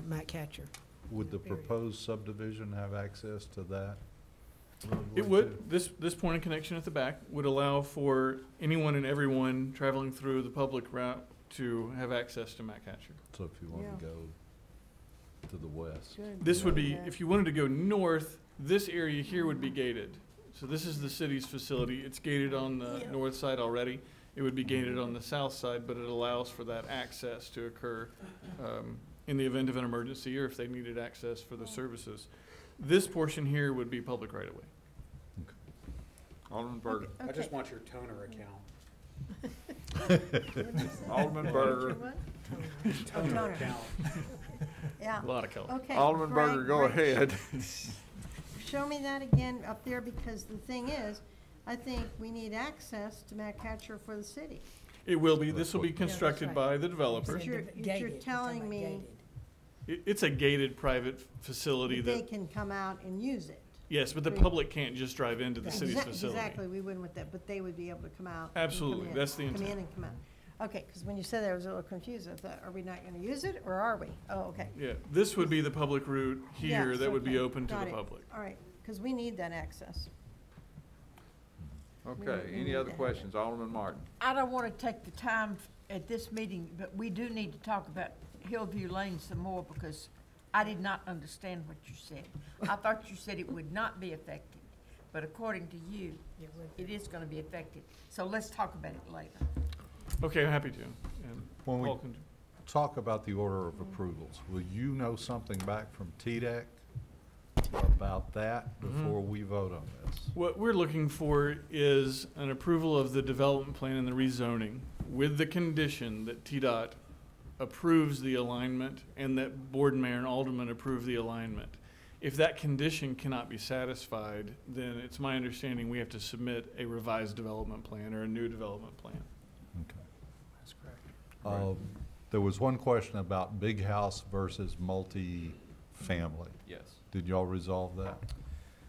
Mac Hatcher. Would the Period. proposed subdivision have access to that? It roadway would, too? this point of connection at the back would allow for anyone and everyone traveling through the public route to have access to Matt Hatcher. So if you wanted to Yeah. go to the west. Good. This would be, Yeah. if you wanted to go north, this area here would be gated. So this is the city's facility. It's gated on the north side already. It would be gated on the south side, but it allows for that access to occur in the event of an emergency or if they needed access for the services. This portion here would be public right away. Alderman Berger. I just want your toner account. Alderman Berger. Toner account. Yeah, A lot of color. okay. Alderman Berger, go ahead. Show me that again up there, because the thing is, I think we need access to Matt Catcher for the city. It will be, this will be that's constructed right. by the developer. But you're Gated. telling Talking me about gated. It's a gated private facility they that, can come out and use it. yes, but the Right. public can't just drive into the city's facility. Exactly, we wouldn't with that, but they would be able to come out. and come Absolutely, in, that's the Come in intent. and come out. Okay, because when you said that, I was a little confused. I thought, are we not going to use it, or are we? Oh, okay. Yeah, this would be the public route here Yes, that would be okay, open to got the it. public. All right, because we need that access. Okay, we any need other to have questions? Alderman Martin. I don't want to take the time at this meeting, but we do need to talk about Hillview Lane some more because I did not understand what you said. I thought you said it would not be affected, but according to you, it is going to be affected. So let's talk about it later. Okay, I'm happy to. And When we Paul can- talk about the order of approvals, will you know something back from TDEC about that before we vote on this? What we're looking for is an approval of the development plan and the rezoning with the condition that TDOT approves the alignment and that board and mayor and aldermen approve the alignment. If that condition cannot be satisfied, then it's my understanding we have to submit a revised development plan or a new development plan. Okay. That's correct. There was one question about big house versus multi-family. Yes. Did y'all resolve that?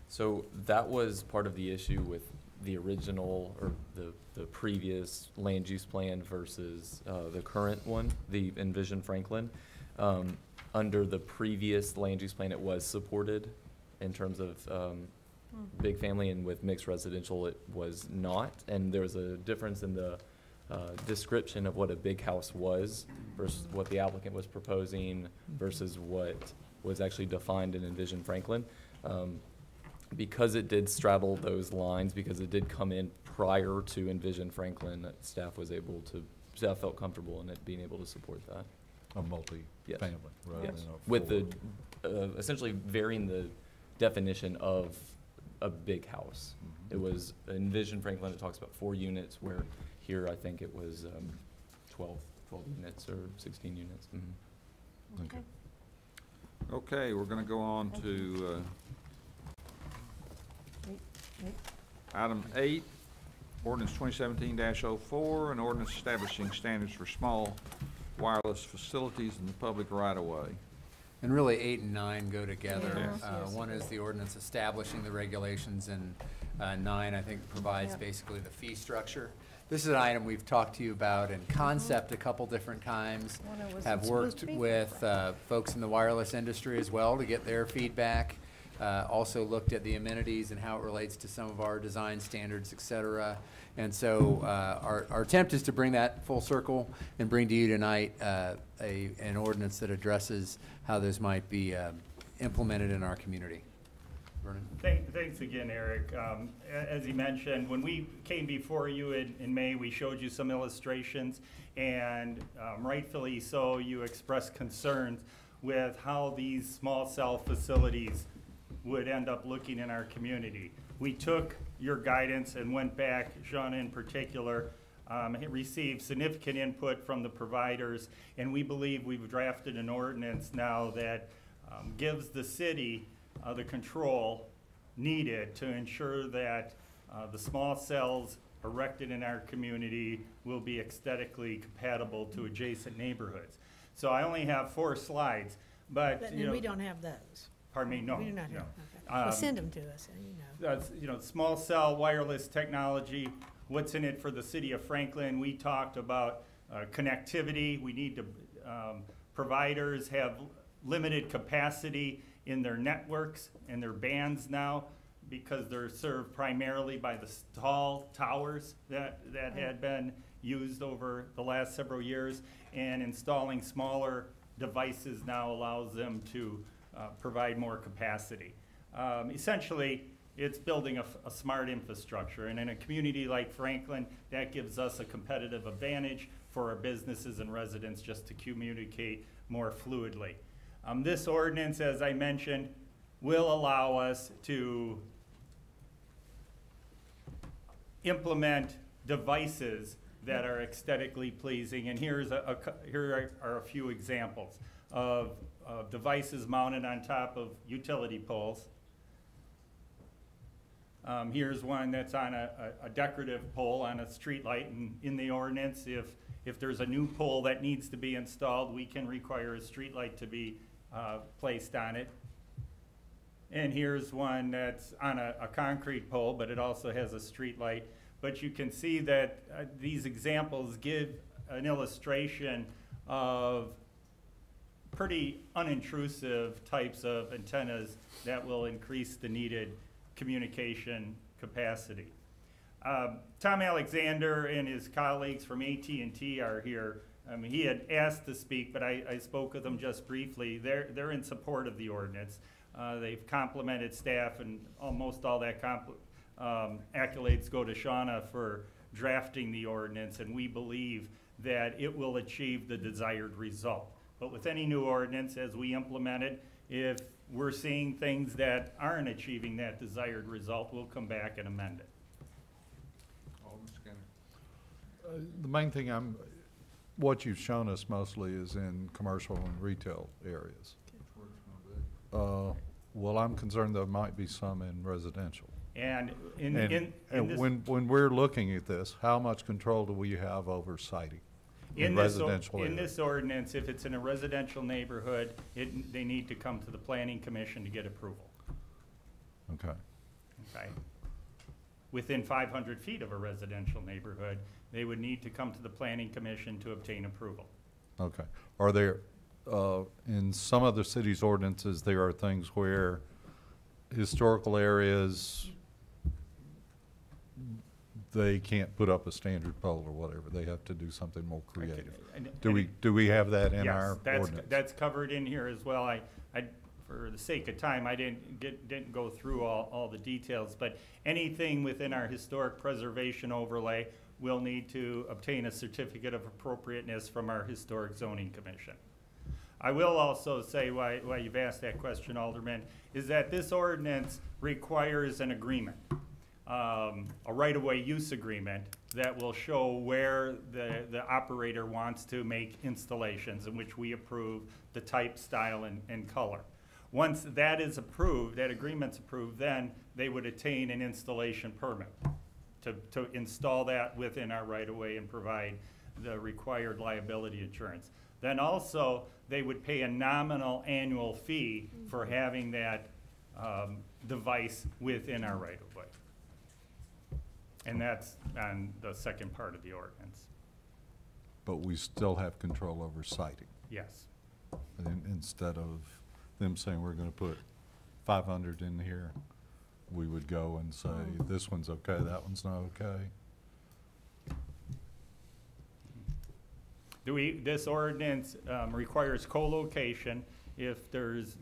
So that was part of the issue with the original or the previous land use plan versus the current one, the Envision Franklin. Under the previous land use plan, it was supported in terms of big family, and with mixed residential, it was not. And there was a difference in the description of what a big house was versus what the applicant was proposing versus what was actually defined in Envision Franklin. Because it did straddle those lines, because it did come in prior to Envision Franklin, staff felt comfortable in it being able to support that. A multi-family rather than Yes. a With the, full- essentially varying the definition of a big house. Mhm. It was Envision Franklin, it talks about 4 units, where here I think it was 12 units or 16 units. Mhm. Okay. Okay, we're gonna go on to, Wait. item 8, ordinance 2017-04, an ordinance establishing standards for small wireless facilities in the public right-of-way. And really, 8 and 9 go together. Yes. One is the ordinance establishing the regulations, and 9, I think, provides Yep. basically the fee structure. This is an item we've talked to you about in concept a couple different times. Well, it wasn't Have supposed worked to be with folks in the wireless industry as well to get their feedback. Also looked at the amenities and how it relates to some of our design standards, et cetera. And so our attempt is to bring that full circle and bring to you tonight an ordinance that addresses how those might be implemented in our community. Vernon? Thanks again, Eric. As he mentioned, when we came before you in May, we showed you some illustrations, and rightfully so, you expressed concerns with how these small cell facilities would end up looking in our community. We took your guidance and went back, Sean in particular, received significant input from the providers, and we believe we've drafted an ordinance now that gives the city the control needed to ensure that the small cells erected in our community will be aesthetically compatible to adjacent neighborhoods. So I only have 4 slides, but, But you know. we don't have those. Pardon me, no. We do not no. have, okay. Well, send them to us, and That's, small cell wireless technology, what's in it for the city of Franklin. We talked about connectivity. We need to, providers have limited capacity in their networks and their bands now because they're served primarily by the tall towers that had been used over the last several years, and installing smaller devices now allows them to provide more capacity. Essentially, it's building a smart infrastructure, and in a community like Franklin, that gives us a competitive advantage for our businesses and residents just to communicate more fluidly. This ordinance, as I mentioned, will allow us to implement devices that are aesthetically pleasing, and here are a few examples of devices mounted on top of utility poles. Here's one that's on a decorative pole on a street light, and in the ordinance, if there's a new pole that needs to be installed, we can require a street light to be placed on it. And here's one that's on a concrete pole, but it also has a street light. But you can see that these examples give an illustration of pretty unintrusive types of antennas that will increase the needed communication capacity. Tom Alexander and his colleagues from AT&T are here. He had asked to speak, but I spoke with them just briefly. They're in support of the ordinance. They've complimented staff, and almost all that accolades go to Shauna for drafting the ordinance, and we believe that it will achieve the desired result. But with any new ordinance, as we implement it, if we're seeing things that aren't achieving that desired result, we'll come back and amend it. Alderman Skinner. The main thing what you've shown us mostly is in commercial and retail areas. Well, I'm concerned there might be some in residential. And in this, when we're looking at this, how much control do we have over siting in residential areas? In this ordinance, if it's in a residential neighborhood, they need to come to the planning commission to get approval. Okay. Okay. Within 500 feet of a residential neighborhood, they would need to come to the planning commission to obtain approval. Okay. Are there, in some other cities' ordinances, there are things where historical areas, they can't put up a standard pole or whatever. They have to do something more creative. Do we have that in our ordinance? Yes, that's covered in here as well. For the sake of time, I didn't go through all the details, but anything within our historic preservation overlay will need to obtain a certificate of appropriateness from our Historic Zoning Commission. I will also say why you've asked that question, Alderman, is that this ordinance requires an agreement, a right-of-way use agreement that will show where the operator wants to make installations, in which we approve the type, style, and color. Once that is approved, that agreement's approved, then they would attain an installation permit to install that within our right-of-way and provide the required liability insurance. Then also, they would pay a nominal annual fee for having that device within our right-of-way. And that's on the second part of the ordinance. But we still have control over siting. Yes. Instead of them saying we're going to put 500 in here, we would go and say this one's okay, that one's not okay. This ordinance requires co-location if there's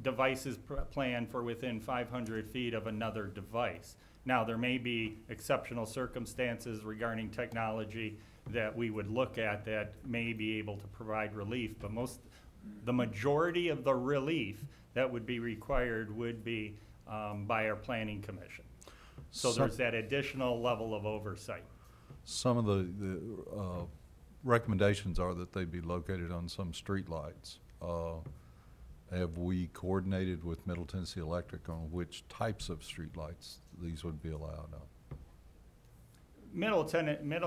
devices planned for within 500 feet of another device. Now, there may be exceptional circumstances regarding technology that we would look at that may be able to provide relief, but the majority of the relief that would be required would be by our planning commission. So there's that additional level of oversight. Some of the recommendations are that they be located on some streetlights. Have we coordinated with Middle Tennessee Electric on which types of streetlights these would be allowed on? Middle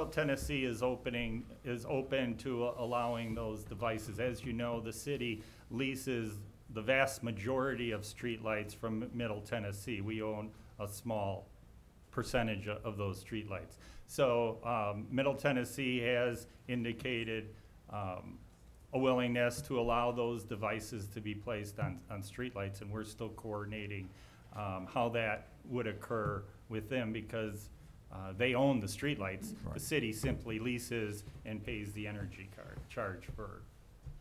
Tennessee is open to allowing those devices. As you know, the city leases the vast majority of streetlights from Middle Tennessee. We own a small percentage of those streetlights. So Middle Tennessee has indicated a willingness to allow those devices to be placed on streetlights, and we're still coordinating how that would occur with them, because they own the streetlights. The Right. city simply leases and pays the energy charge for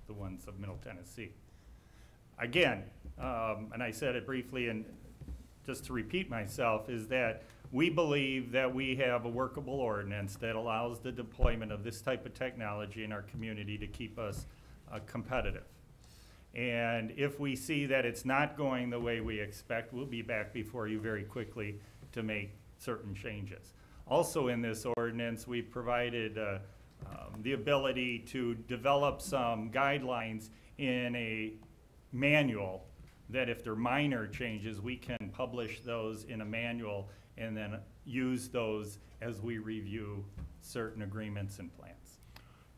the ones of Middle Tennessee. Again, and I said it briefly, and just to repeat myself, is that we believe that we have a workable ordinance that allows the deployment of this type of technology in our community to keep us competitive. And if we see that it's not going the way we expect, we'll be back before you very quickly to make certain changes. Also in this ordinance, we provided the ability to develop some guidelines in a manual that if they're minor changes, we can publish those in a manual and then use those as we review certain agreements and plans.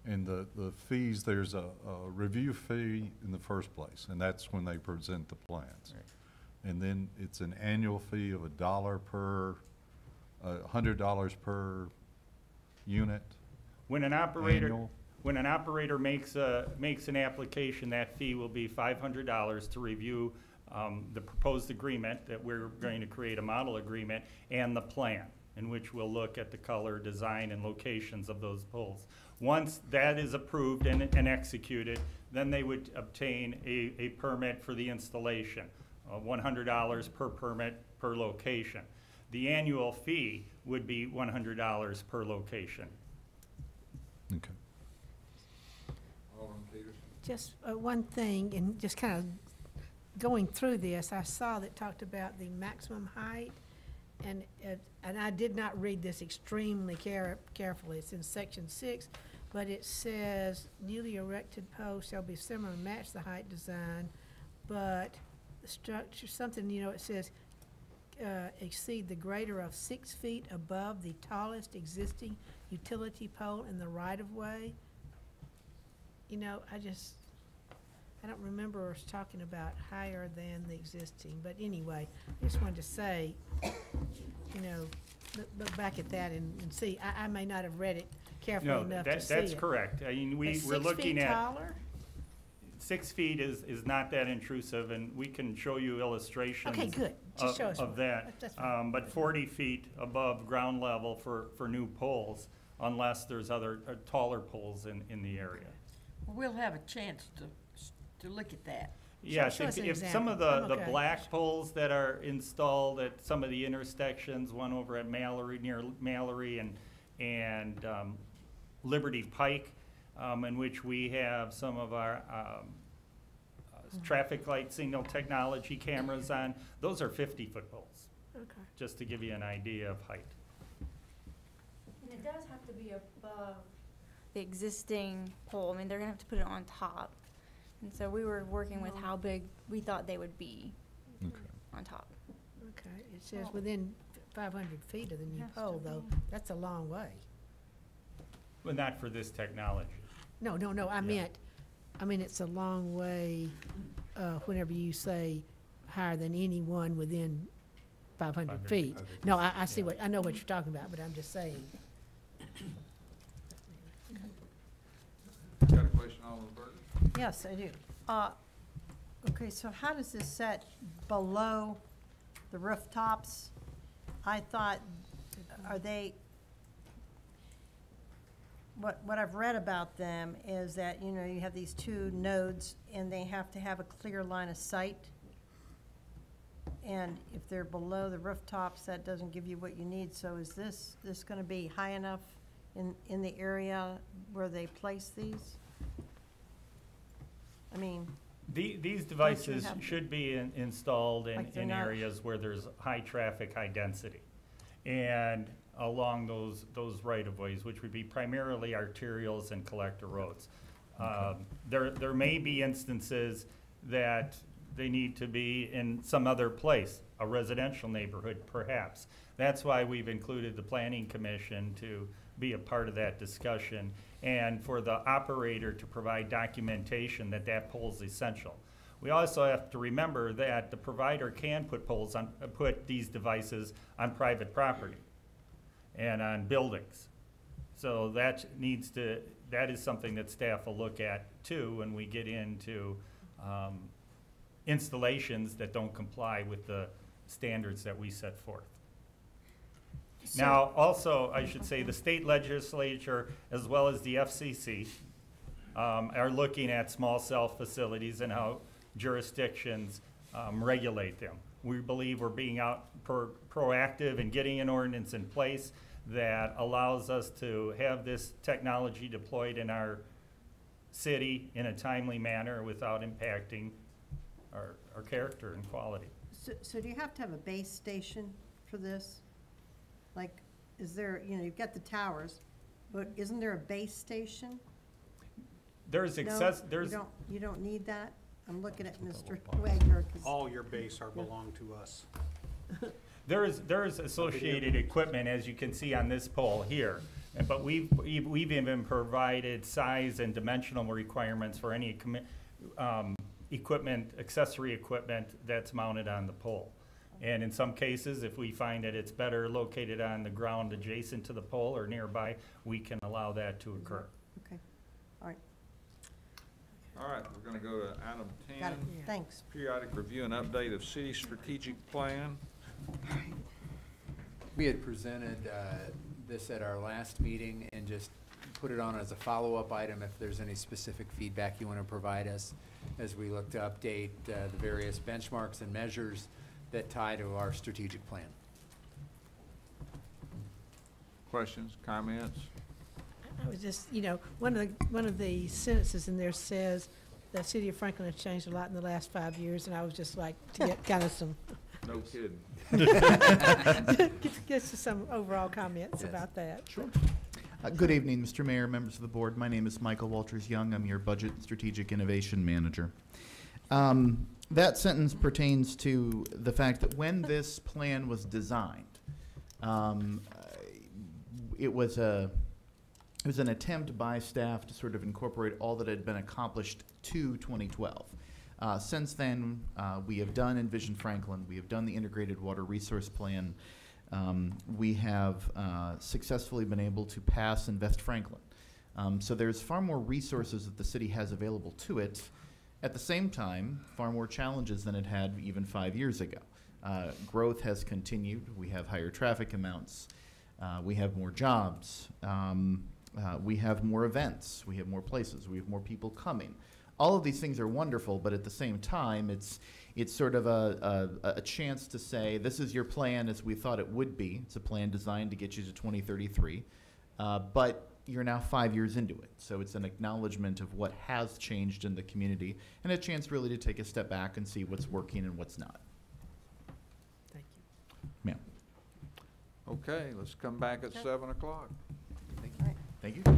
And the fees, there's a review fee in the first place, and that's when they present the plans. Right. And then it's an annual fee of $1 per, $100 per unit. When an operator, Annual. when an operator makes an application, that fee will be $500 to review the proposed agreement that we're going to create a model agreement, and the plan, in which we'll look at the color, design, and locations of those poles. Once that is approved and executed, then they would obtain a permit for the installation, $100 per permit per location. The annual fee would be $100 per location. Okay. Alderman Peters? Just one thing, and just kind of going through this, I saw that talked about the maximum height, and I did not read this extremely carefully. It's in section 6, but it says newly erected posts shall be similar and match the height design, but the structure, something, it says exceed the greater of 6 feet above the tallest existing utility pole in the right-of-way. I don't remember us talking about higher than the existing, but anyway, I just wanted to say, look back at that and see. I may not have read it carefully No, enough to see it. that's correct. I mean, we're looking Is 6 feet at. taller? 6 feet is not that intrusive, and we can show you illustrations. Okay, good. Just show us of one. that. That's fine. But 40 feet above ground level for new poles, unless there's other taller poles in the area. We'll have a chance to look at that. Yes, show us an if some of example. the Okay. black poles that are installed at some of the intersections, one over at Mallory, near Mallory and Liberty Pike, in which we have some of our traffic light signal technology cameras on, those are 50-foot poles, Okay. just to give you an idea of height. And it does have to be above the existing pole. I mean, they're gonna have to put it on top. And so we were working with how big we thought they would be Okay. on top. Okay, it says within 500 feet of the new Has to pole, though. be. That's a long way. But not for this technology. No, I meant, it's a long way, whenever you say higher than anyone within 500 feet. No, I see I know what you're talking about, but I'm just saying. Got a question, Alderman Burton? Yes, I do. Okay, so how does this set below the rooftops? I thought, are they, what I've read about them is that, you have these 2 nodes and they have to have a clear line of sight. And if they're below the rooftops, that doesn't give you what you need. So is this gonna be high enough in the area where they place these? I mean, These devices have to- should be installed Like they're in not- areas where there's high traffic, high density. And along those right-of-ways, which would be primarily arterials and collector roads. There may be instances that they need to be in some other place, a residential neighborhood perhaps. That's why we've included the Planning Commission to be a part of that discussion, and for the operator to provide documentation that that pole is essential. We also have to remember that the provider can put these devices on private property and on buildings. So that is something that staff will look at too when we get into installations that don't comply with the standards that we set forth. Now, also, I should say the state legislature as well as the FCC are looking at small cell facilities and how jurisdictions regulate them. We believe we're being proactive in getting an ordinance in place that allows us to have this technology deployed in our city in a timely manner without impacting our character and quality. So do you have to have a base station for this? Like, is there, you've got the towers, but isn't there a base station? There's No, you don't need that? I'm looking at Mr. Wagner, 'cause All your base are belong to us. There is associated equipment, as you can see on this pole here, but we've even provided size and dimensional requirements for any equipment, accessory equipment that's mounted on the pole. And in some cases, if we find that it's better located on the ground adjacent to the pole or nearby, we can allow that to occur. Okay, all right, All right, we're gonna go to item got it, 10, thanks. periodic review and update of city strategic plan. We had presented this at our last meeting and just put it on as a follow-up item if there's any specific feedback you want to provide us as we look to update the various benchmarks and measures that tie to our strategic plan. Questions, comments? I was just, one of the sentences in there says the city of Franklin has changed a lot in the last 5 years, and I was just like, to get kind of some, No kidding. get some overall comments Yes. about that. Sure. Good evening, Mr. Mayor, members of the board. My name is Michael Walters-Young. I'm your Budget and Strategic Innovation Manager. That sentence pertains to the fact that when this plan was designed, it was an attempt by staff to sort of incorporate all that had been accomplished to 2012. Since then, we have done Envision Franklin. We have done the Integrated Water Resource Plan. We have successfully been able to pass Invest Franklin. So there's far more resources that the city has available to it. At the same time, far more challenges than it had even 5 years ago. Growth has continued. We have higher traffic amounts. We have more jobs. We have more events. We have more places. We have more people coming. All of these things are wonderful, but at the same time, it's sort of a chance to say, this is your plan as we thought it would be. It's a plan designed to get you to 2033, but you're now 5 years into it. So it's an acknowledgement of what has changed in the community and a chance really to take a step back and see what's working and what's not. Thank you. Ma'am. Okay, let's come back at 7 o'clock. Thank you. Thank you.